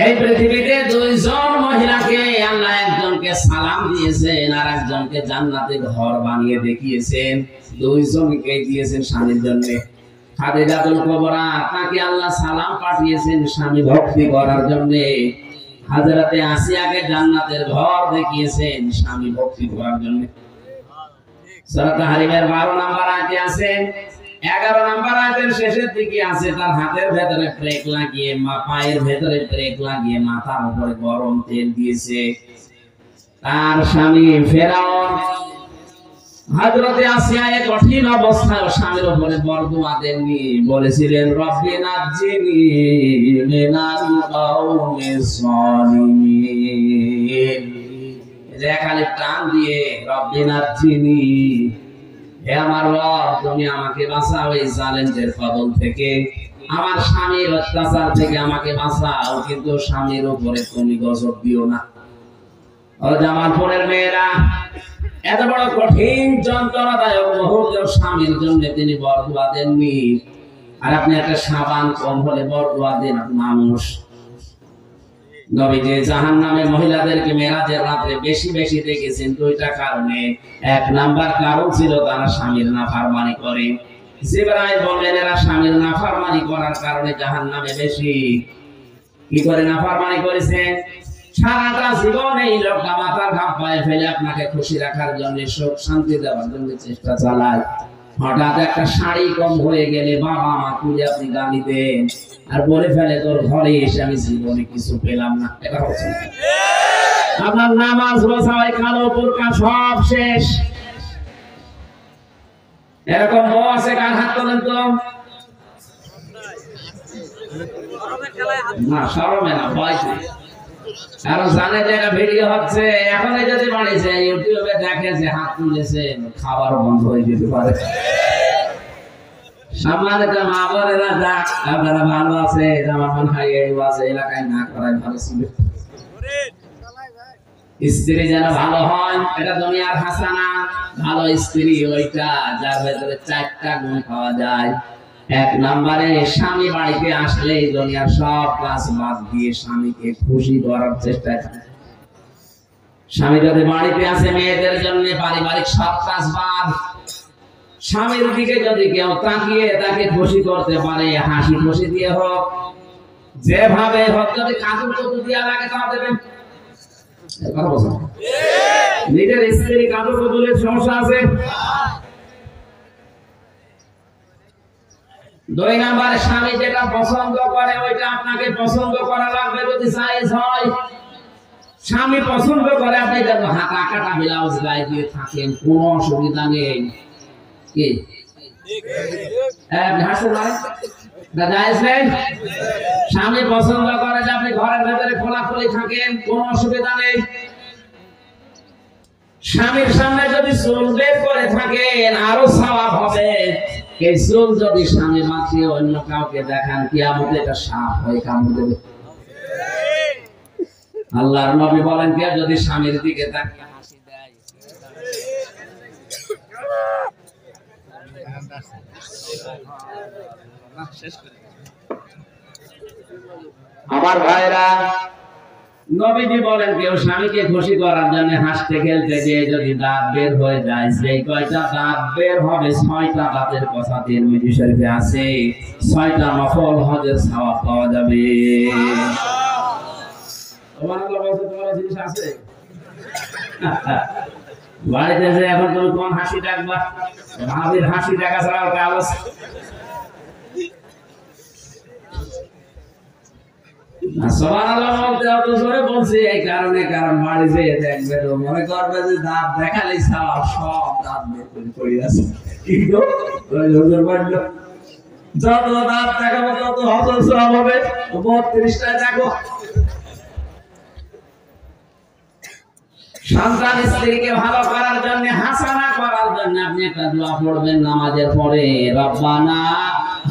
এই পৃথিবীতে 2 জন মহিলাকে আল্লাহ, একজনকে সালাম দিয়েছেন আর একজনকে জান্নাতে ঘর বানিয়ে দেখিয়েছেন। 2 জনকে দিয়েছেন স্বামীর জন্য। খাদিজাতুল কুবরা, তাকে আল্লাহ সালাম পাঠিয়েছেন স্বামী ভক্তি করার জন্য। হযরতে আসিয়াকে জান্নাতের ঘর দেখিয়েছেন স্বামী ভক্তি করার জন্য। সূরা তাহরিমের 12 নম্বর আয়াতে আছে। 11 নম্বর আয়াতের শেষের দিকে আছে, তার হাতের ভেতরে প্রেক লাগিয়ে, পায়ের ভেতরে প্রেক লাগিয়ে মাথার উপরে গরম তেল দিয়েছে। তার স্বামী ফেরাউন হযরতে আসিয়া এক কঠিন অবস্থায় স্বামীর উপরে বরদোয়া দেননি, বলেছিলেন, রব্বি নাজ্জিনি মিনাল কওমিস সালিমিন। যে খালি প্রাণ দিয়ে রব্বি নাজ্জিনি, হে আমার রব, তুমি আমাকে বাঁচাও এই জালেমদের কবল থেকে। আমার স্বামীর অত্যাচার থেকে আমাকে বাঁচাও, কিন্তু স্বামীর উপরে তুমি গজব দিও না। ও জামালপুরের মেয়েরা, এত বড় কঠিন যন্ত্রণাদায়ক মুহূর্ত স্বামীর জন্য তিনি বরদোয়া দেননি, আর আপনি একটা সাবান কম হলে বরদোয়া দেন মানুষ। নবীজি জাহান্নামে মহিলাদেরকে মেরাজের রাতে বেশি বেশি দেখেছেন দুইটা কারণে। এক নাম্বার কারণ ছিল তারা স্বামীর নাফরমানি করে। জিবরাইল বললেন এরা স্বামীর নাফরমানি করার কারণে জাহান্নামে বেশি। কি করে নাফরমানি করেছে? সারাটা জীবন এই লোকটা মাথার ঘাম পায়ে ফেলে আপনাকে খুশি রাখার জন্য, সুখ শান্তি দেওয়ার জন্য চেষ্টা চালায়। হঠাৎ একটা শাড়ি কম হয়ে গেলে বাবা মা তুলে আপনি গালি দেন আর বলে ফেলে তোর ঘরে এসে আমি জীবনে কিছু পেলাম না। এটা হচ্ছে আপনার নামাজ রোজা ওই কালো বোরকা সব শেষ। এরকম বউ আছে, কার হাত তোলেন তো? না, শরমে না, ভয়তে। কারণ জানে যে এটা ভিডিও হচ্ছে, এখন যদি বাড়িছে ইউটিউবে দেখে যে হাত তুলেছে, খাবার বন্ধ হয়ে যেতে পারে। সম্মানিত মা বোনেরা, যাক আপনারা ভালো আছে, আমার মনে হয় এই আছে এলাকায় না করাই ভালো ছিল। স্ত্রী যেন ভালো হয়, এটা দুনিয়ার হাসানা। ভালো স্ত্রী ওইটা যার ভেতরে 4টা গুণ পাওয়া যায়। এক নম্বরে, স্বামী বাড়িতে আসলে দুনিয়ার সব কাজ বাদ দিয়ে স্বামীকে খুশি করার চেষ্টা করে। স্বামী যদি বাড়িতে আসে মেয়েদের জন্য পারিবারিক সব কাজ বাদ। স্বামীর দিকে যদি কেউ তাকিয়ে তাকে খুশি করতে পারে, হাসি খুশি দিয়ে হোক, যেভাবে হোক, যদি কাজু কতু দিয়া লাগে তা দেবেন। নিজের স্ত্রী কাজু কতুলের সমস্যা আছে। 2 নম্বরে, স্বামী যেটা পছন্দ করে ওইটা আপনাকে পছন্দ করা লাগবে যদি সাইজ হয়। স্বামী পছন্দ করে আপনি যত হাতা কাটা ব্লাউজ গায়ে দিয়ে থাকেন, কোনো অসুবিধা নেই। কি স্বামী পছন্দ করে যে আপনি ঘরের ভেতরে খোলাখুলি থাকেন, কোনো অসুবিধা নেই। স্বামীর সামনে যদি চুল বের করে থাকেন আরো সওয়াব হবে। এই চুল যদি স্বামী মাখিয়ে অন্য কাউকে দেখান, কিয়ামতে এটা সাপ হয়ে কামড় দেবে। আল্লাহর নবী বলেন, কেউ যদি স্বামীর দিকে তাকিয়ে হাসি দেয়, আমার ভাইরা, নবীজি বলেন কেউ স্বামীকে খুশি করার জন্য হাসতে খেলতে গিয়ে যদি দাঁত বের হয়ে যায়, সেই কয়টা দাঁত বের হবে 6টা দাঁতের কথা তিরমিজি শরীফে আছে। 6টা নফল হজের সওয়াব পাওয়া যাবে। সুবহানাল্লাহ বলতে তোমার জিনিস আছে বাড়িতে যে এখন তুমি কোন হাসি ডাকবা? ভাবির হাসি ডাকা ছাড়া আর কাজ আছে? সুবহানাল্লাহ বলতে অত জোরে বলছি এই কারণে, কারণ বাড়ি যেয়ে দেখবে তো মনে করবে যে দাঁত দেখালেই সব দাঁত বের করে পড়ে আছে। কি গো হুজুর বলল, যত দাঁত দেখাবো তত হজর সওয়াব হবে। 32টা দেখো। সন্তান স্ত্রীকে ভালো করার জন্য, হাসানা করার জন্য আপনি একটা দোয়া পড়বেন নামাজের পরে। রব্বানা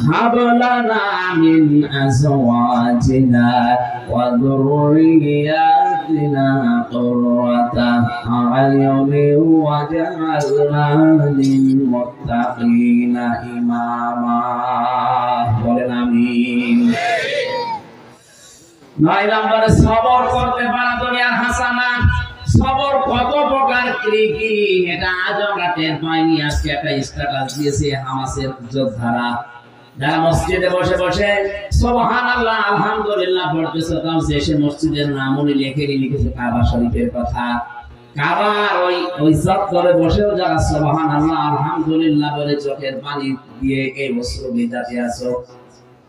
হাব লানা মিন আজওয়াজিনা ওয়া যুররিয়াতিনা কুররাতা আ'য়ুনিন ওয়াজআলনা লিল মুত্তাকিনা ইমামা। বলেন আমিন। 9 নম্বরে, সবর করতে পারা দুনিয়ার হাসানা। সবর কত প্রকার কি কি এটা আজ আমরা টের পাইনি। আজকে একটা স্ট্যাটাস দিয়েছে হামাসের যোদ্ধারা, যারা মসজিদে বসে বসে সুবহানাল্লাহ আলহামদুলিল্লাহ পড়তেছে, তাও শেষে মসজিদের নামও লিখেছে কাবা শরীফের কথা। কাবার ওই চত্বরে বসেও যারা সুবহানাল্লাহ আলহামদুলিল্লাহ বলে চোখের পানি দিয়ে এই বস্ত্র ভিজাতে আছো,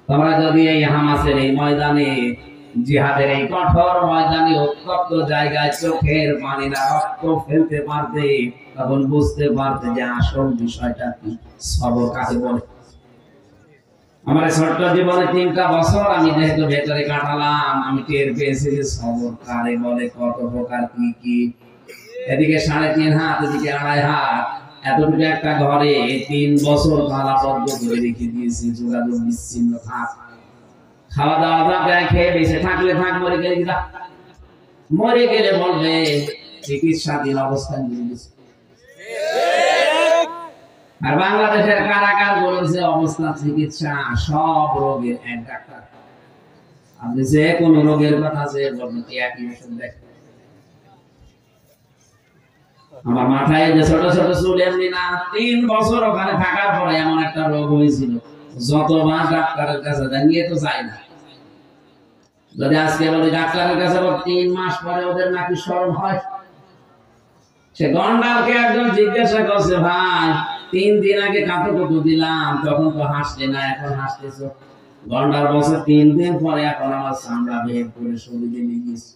তোমরা যদি এই হামাসের এই ময়দানে, জিহাদের এই কঠোর ময়দানে উত্তপ্ত জায়গায় চোখের পানি না রক্ত ফেলতে পারতে, তখন বুঝতে পারতে যে আসল বিষয়টা কি, সবর কাকে বলে। আমার ছোট্ট জীবনে 3টা বছর আমি যেহেতু ভেতরে কাটালাম, আমি টের পেয়েছি যে সবর কারে বলে, কত প্রকার কি কি। এদিকে 3.5 হাত, এদিকে 2.5 হাত, এতটুকু একটা ঘরে 3 বছর তালাবদ্ধ করে রেখে দিয়েছে, যোগাযোগ বিচ্ছিন্ন থাক, খাওয়া দাওয়া যা খেয়ে বেঁচে থাকলে থাক, মরে গেলে বলবে চিকিৎসাধীন অবস্থায় নিয়ে গেছে। আর বাংলাদেশের কারাগার বলেছে অবস্থা চিকিৎসা সব রোগের এক ডাক্তার, আপনি যে কোন রোগের কথা যে বলবেন একই ওষুধ দেখ। আমার মাথায় যে ছোট ছোট চুল এমনি না, 3 বছর ওখানে থাকার পরে এমন একটা রোগ হয়েছিল, যতবার ডাক্তারের কাছে নিয়ে তো যাই না। যদি আজকে বলি ডাক্তারের কাছে 3 মাস পরে ওদের নাকি শরম হয়। সে গন্ডালকে একজন জিজ্ঞাসা করছে, ভাই 3 দিন আগে কাঁথে কত দিলাম, তখন তো হাসলে না, এখন হাসতেছো। গন্ডাল বসে 3 দিন পরে এখন আমার চামড়া বের করে শরীরে নিয়ে গেছে।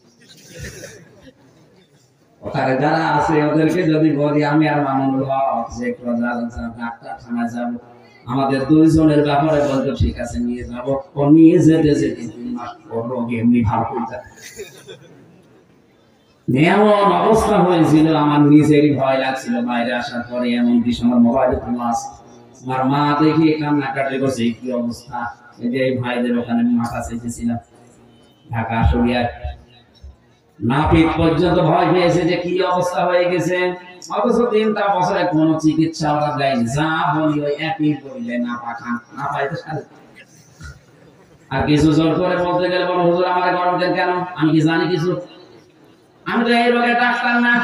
ওখানে যারা আছে ওদেরকে যদি বলি আমি আর মামুনুল হক যে ডাক্তার খানায় যাবো, আমাদের 2 জনের ব্যাপারে বলতো ঠিক আছে নিয়ে যাবো, ও নিয়ে যেতে যেতে 3 মাস পর রোগ এমনি ভালো হয়ে যায়। এমন অবস্থা হয়েছিল, আমার নিজেরই ভয় লাগছিল বাইরে আসার পরে। এমন আমার মোবাইলে ক্লাস, আমার মা দেখে কান্নাকাটি করছে, কি অবস্থা। এই ভাইদের ওখানে মাথা চেয়েছিলাম ঢাকা সরিয়ায়, নাপিত পর্যন্ত ভয় পেয়েছে যে কি অবস্থা হয়ে গেছে। অথচ 3টা বছরে কোন চিকিৎসা ওরা দেয়নি, যা বলি ওই একই বললে না পাখান না পাইতে সারে। আর কিছু জোর করে বলতে গেলে বলো হুজুর আমার গরম দেন কেন, আমি কি জানি কিছু, আমি তো এই রোগের ডাক্তার না।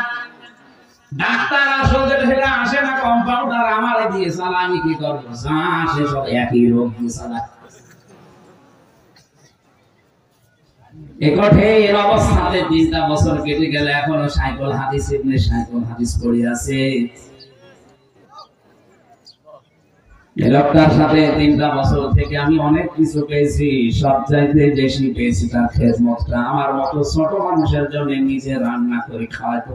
ডাক্তার আসলে সেটা আসে না, কম্পাউন্ডার আমারে দিয়ে চালা, আমি কি করবো, যা আসে সব একই রোগ দিয়ে চালা। এই কঠিন অবস্থাতে 3টা বছর কেটে গেলে এখনো সাইকুল হাদিস ইবনে সাইকুল হাদিস পড়ে আছে। এই লোকটার সাথে 3টা বছর থেকে আমি অনেক কিছু পেয়েছি, সবচাইতে বেশি পেয়েছি তার খেদমতটা। আমার মতো ছোট মানুষের জন্য নিজে রান্না করে খাওয়াতো।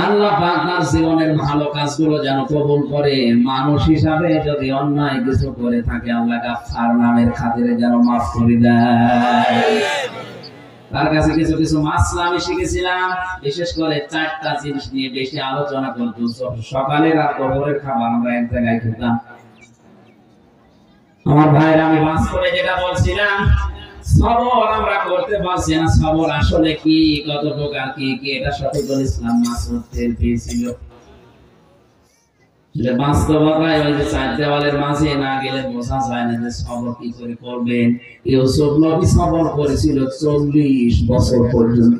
আল্লাহ পাক তার জীবনের ভালো কাজগুলো যেন কবুল করে। মানুষ হিসাবে যদি অন্যায় কিছু করে থাকে আল্লাহ গাফফার নামের খাতিরে যেন মাফ করে দেয়। তার কাছে কিছু কিছু মাসলা আমি শিখেছিলাম, বিশেষ করে 4টা জিনিস নিয়ে বেশি আলোচনা করতো। সকালের আর দুপুরের খাবার আমরা এক জায়গায় খেতাম। আমার ভাইরা, আমি বাস করে যেটা বলছিলাম, সবর আমরা করতে পারছি না। সবর আসলে কি, কত প্রকার, কি কি, এটা শফিকুল ইসলাম মাসুদ টের পেয়েছিল। যে বাস্তবতায় ওই যে 4 দেওয়ালের মাঝে না গেলে বোঝা যায় না যে সবর কি করে করবেন। ইউসুফ নবী সবর করেছিল 40 বছর পর্যন্ত।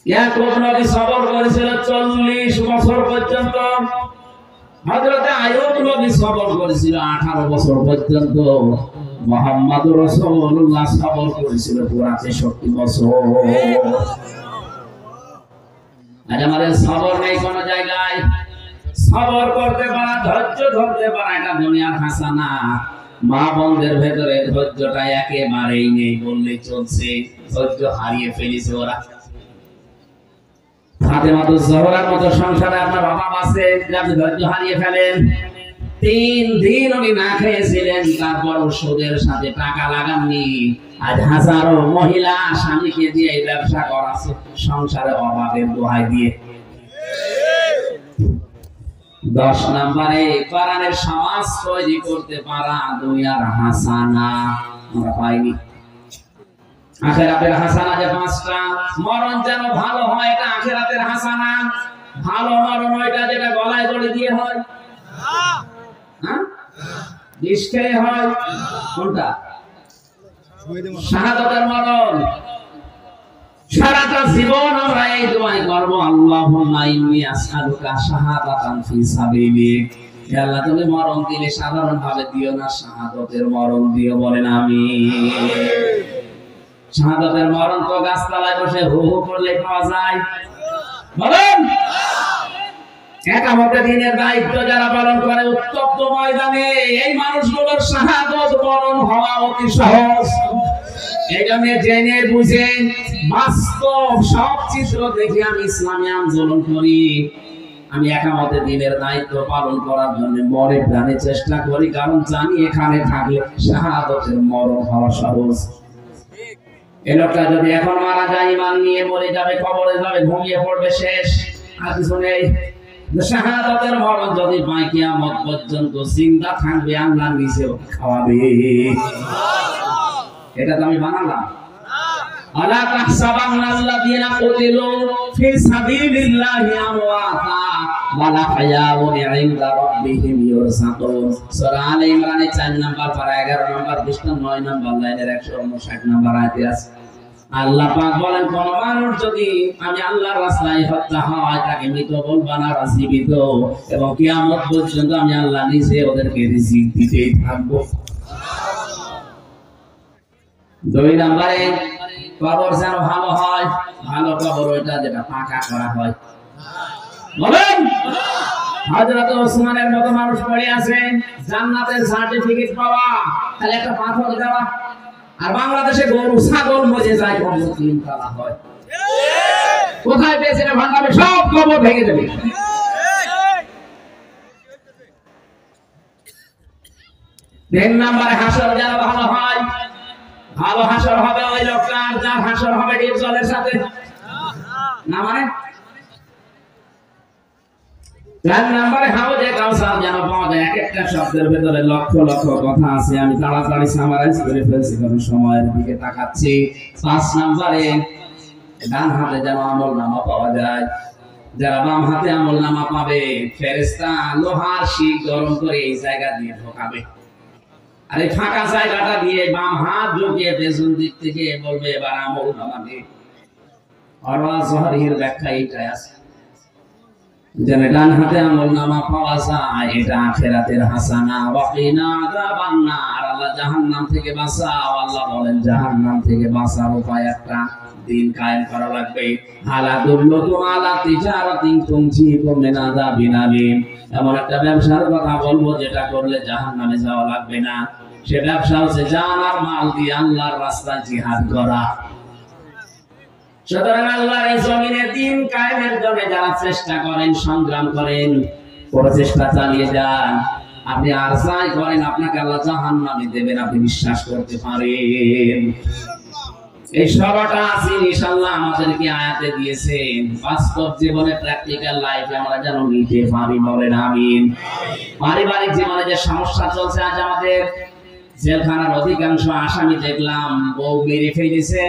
ইয়াকুব নবী সবর করেছিল 40 বছর পর্যন্ত। হযরত আইয়ুব নবী সবর করেছিল 18 বছর পর্যন্ত। মুহাম্মদুর রাসূলুল্লাহ সবর করেছিল পুরা 63 বছর। আজ আমাদের সবর নেই কোন জায়গায়। সবর করতে পারা, ধৈর্য ধরতে পারা, এটা দুনিয়ার হাসানা। মা বোনদের ভেতরে ধৈর্যটা একেবারেই নেই বললেই চলছে। ধৈর্য হারিয়ে ফেলেছে ওরা। ফাতেমাতুজ জোহরার মতো সংসারে আপনার অভাব আছে, আপনি ধৈর্য হারিয়ে ফেলেন। 3 দিন উনি না খেয়েছিলেন, তারপর সুদের সাথে টাকা লাগাননি। আজ হাজারো মহিলা স্বামীকে দিয়ে এই ব্যবসা করাচ্ছে, সংসারে অভাবের দোহাই দিয়ে। 10 নম্বরে কোরআনের সমাজ তৈরি করতে পারা দুনিয়ার হাসানা আমরা পাইনি। আখিরাতের হাসানা যে 5টা, মরণ যেন ভালো হয়, এটা আখিরাতের হাসানা। ভালো মরণ ওইটা যেটা গলায় দড়ি দিয়ে হয়, হ্যাঁ বিষ খেয়ে হয়, কোনটা? শাহাদাতের মরণ। সারাটা জীবন আমরা এই দোয়াই করব, আল্লাহুম্মা ইন্নী আসআলুকা শাহাদাতান ফি সাবিলিক। হে আল্লাহ, তুমি মরণ দিলে সাধারণ ভাবে দিও না, শাহাদাতের মরণ দিও, বলেন আমিন। শাহাদাতের মরণ তো গাছতলায় বসে হু হু করলে পাওয়া যায়, বলেন। একামতে দিনের দায়িত্ব যারা পালন করে উত্তপ্ত ময়দানে, এই মানুষগুলোর শাহাদাত মরণ হওয়া অতি সহজ। এই জন্য জেনে বুঝে বাস্তব সব চিত্র দেখে আমি ইসলামী আন্দোলন করি। আমি একামতে দিনের দায়িত্ব পালন করার জন্য মরে প্রাণে চেষ্টা করি, কারণ জানি এখানে থাকলে শাহাদাতের মরণ হওয়া সহজ। এই লোকটা যদি এখন মারা যায়, ইমান নিয়ে মরে যাবে, কবরে যাবে, ঘুমিয়ে পড়বে, শেষ, আর কিছু নেই। শাহাদাতের মরণ যদি পাই কিয়ামত পর্যন্ত চিন্তা থাকবে আল্লাহ নিজেও খাওয়াবে। এটা তো আমি বানালাম। আলা তাহসাবান্নাল্লাযীনা কুতিলু ফি সাবিলিল্লাহি আমওয়াতা ওয়ালা হায়াউন ইনদা রাব্বিহিম ইউরযাকুন। সূরা আলে ইমরানের 4 নাম্বার পারা 11 নাম্বার পৃষ্ঠা 9 নাম্বার লাইনের 159 নাম্বার আয়াতে আছে। আল্লাহ পাক বলেন কোন মানুষ যদি আমি আল্লাহর রাস্তায় হত্যা হয় তাকে মৃত বলবা না, জীবিত, এবং কিয়ামত পর্যন্ত আমি আল্লাহ নিজে ওদেরকে রিজিক দিতেই থাকবো। 2 নম্বরে কবর যেন ভালো হয়। ভালো কবর ওইটা যেটা পাকা করা হয়। বলেন হযরত ওসমানের মতো মানুষ পড়ে আছে, জান্নাতের সার্টিফিকেট পাওয়া তাহলে একটা পাথর দেওয়া। আর বাংলাদেশে গরু ছাগল মজে যায় কবর 3 তলা হয়। কোথায় পেয়েছে না ভাঙাবে, সব কবর ভেঙে দেবে। তিন নম্বরে হাসর যেন ভালো হয়। ভালো হাসর হবে ওই লোকটার যার হাসর হবে ডিপ জলের সাথে, না মানে 4 নম্বরে হাউজে কাউসার যেন পাওয়া যায়। এক একটা শব্দের ভিতরে লক্ষ লক্ষ কথা আছে, আমি তাড়াতাড়ি সামারাইজ করে ফেলছি কারণ সময়ের দিকে তাকাচ্ছি। 5 নম্বরে ডান হাতে যেন আমলনামা পাওয়া যায়। যারা বাম হাতে আমলনামা পাবে ফেরেশতা লোহার শিক গরম করে এই জায়গা দিয়ে ঢোকাবে, আর এই ফাঁকা জায়গাটা দিয়ে বাম হাত ঢুকিয়ে পেছন দিক থেকে বলবে এবার আমলনামা দে। আর জহরির ব্যাখ্যা এইটাই আছে, যেন ডান হাতে আমলনামা পাওয়া যায় এটা আখিরাতের হাসানা। ওয়াকিনা আযাবান নার, আল্লাহ জাহান্নাম থেকে বাঁচাও। আল্লাহ বলেন জাহান্নাম থেকে বাঁচার উপায় একটা, দিন কায়েম করা লাগবে। আলা দুল্লুকুম আলা তিজারাতিন তুনজিকুম মিন আযাবিন আলীম, এমন একটা ব্যবসার কথা বলবো যেটা করলে জাহান্নামে যাওয়া লাগবে না। সে ব্যবসা হচ্ছে জান আর মাল দিয়ে আল্লাহর রাস্তায় জিহাদ করা। সুতরাং আল্লাহর এই জমিনে দিন কায়েমের জন্য যারা চেষ্টা করেন, সংগ্রাম করেন, প্রচেষ্টা চালিয়ে যান, আপনি আর যাই করেন আপনাকে আল্লাহ জাহান্নামে দেবেন, আপনি বিশ্বাস করতে পারেন। এই সবটা জিনিস আল্লাহ আমাদেরকে আয়াতে দিয়েছেন, বাস্তব জীবনে প্র্যাকটিক্যাল লাইফে আমরা যেন নিতে পারি, বলেন আমিন। পারিবারিক জীবনে যে সমস্যা চলছে আজ আমাদের, জেলখানার অধিকাংশ আসামি দেখলাম বউ মেরে ফেলেছে,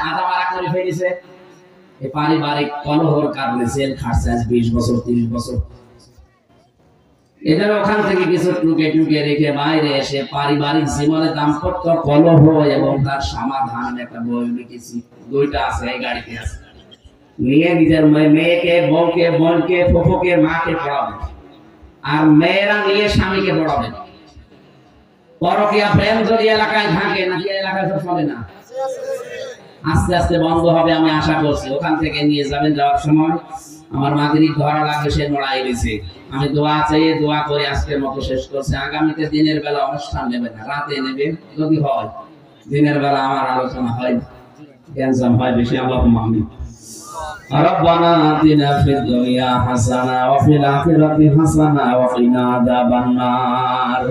আধা মারা করে ফেলেছে। এই পারিবারিক কলহর কারণে জেল খাটছে আজ 20 বছর 30 বছর। এদের ওখান থেকে কিছু টুকে টুকে রেখে বাইরে এসে পারিবারিক জীবনে দাম্পত্য কলহ এবং তার সমাধান একটা বই লিখেছি, 2টা আছে এই গাড়িতে আছে। নিয়ে নিজের মেয়েকে, বউকে, বোনকে, ফুফুকে, মাকে পড়াবেন, আর মেয়েরা নিয়ে স্বামীকে পড়াবেন। পরকীয়া প্রেম যদি এলাকায় থাকে, নাকি এলাকায় তো চলে না, আস্তে আস্তে বন্ধ হবে আমি আশা করছি। ওখান থেকে নিয়ে যাবেন, যাওয়ার সময় আমার মাগরিব ধরা লাগে, সে নড়াই দিয়েছে। আমি দোয়া চাই, দোয়া করে আজকের মতো শেষ করছি। আগামীতে দিনের বেলা অনুষ্ঠান নেবেন না, রাতে নেবেন যদি হয়। দিনের বেলা আমার আলোচনা হয়, গ্যাঞ্জাম হয় বেশি। আল্লাহুম্মা আমিন। রব্বানা আতিনা ফিদ দুনিয়া হাসানা ওয়া ফিল আখিরাতি হাসানা ওয়া কিনা আযাবান নার।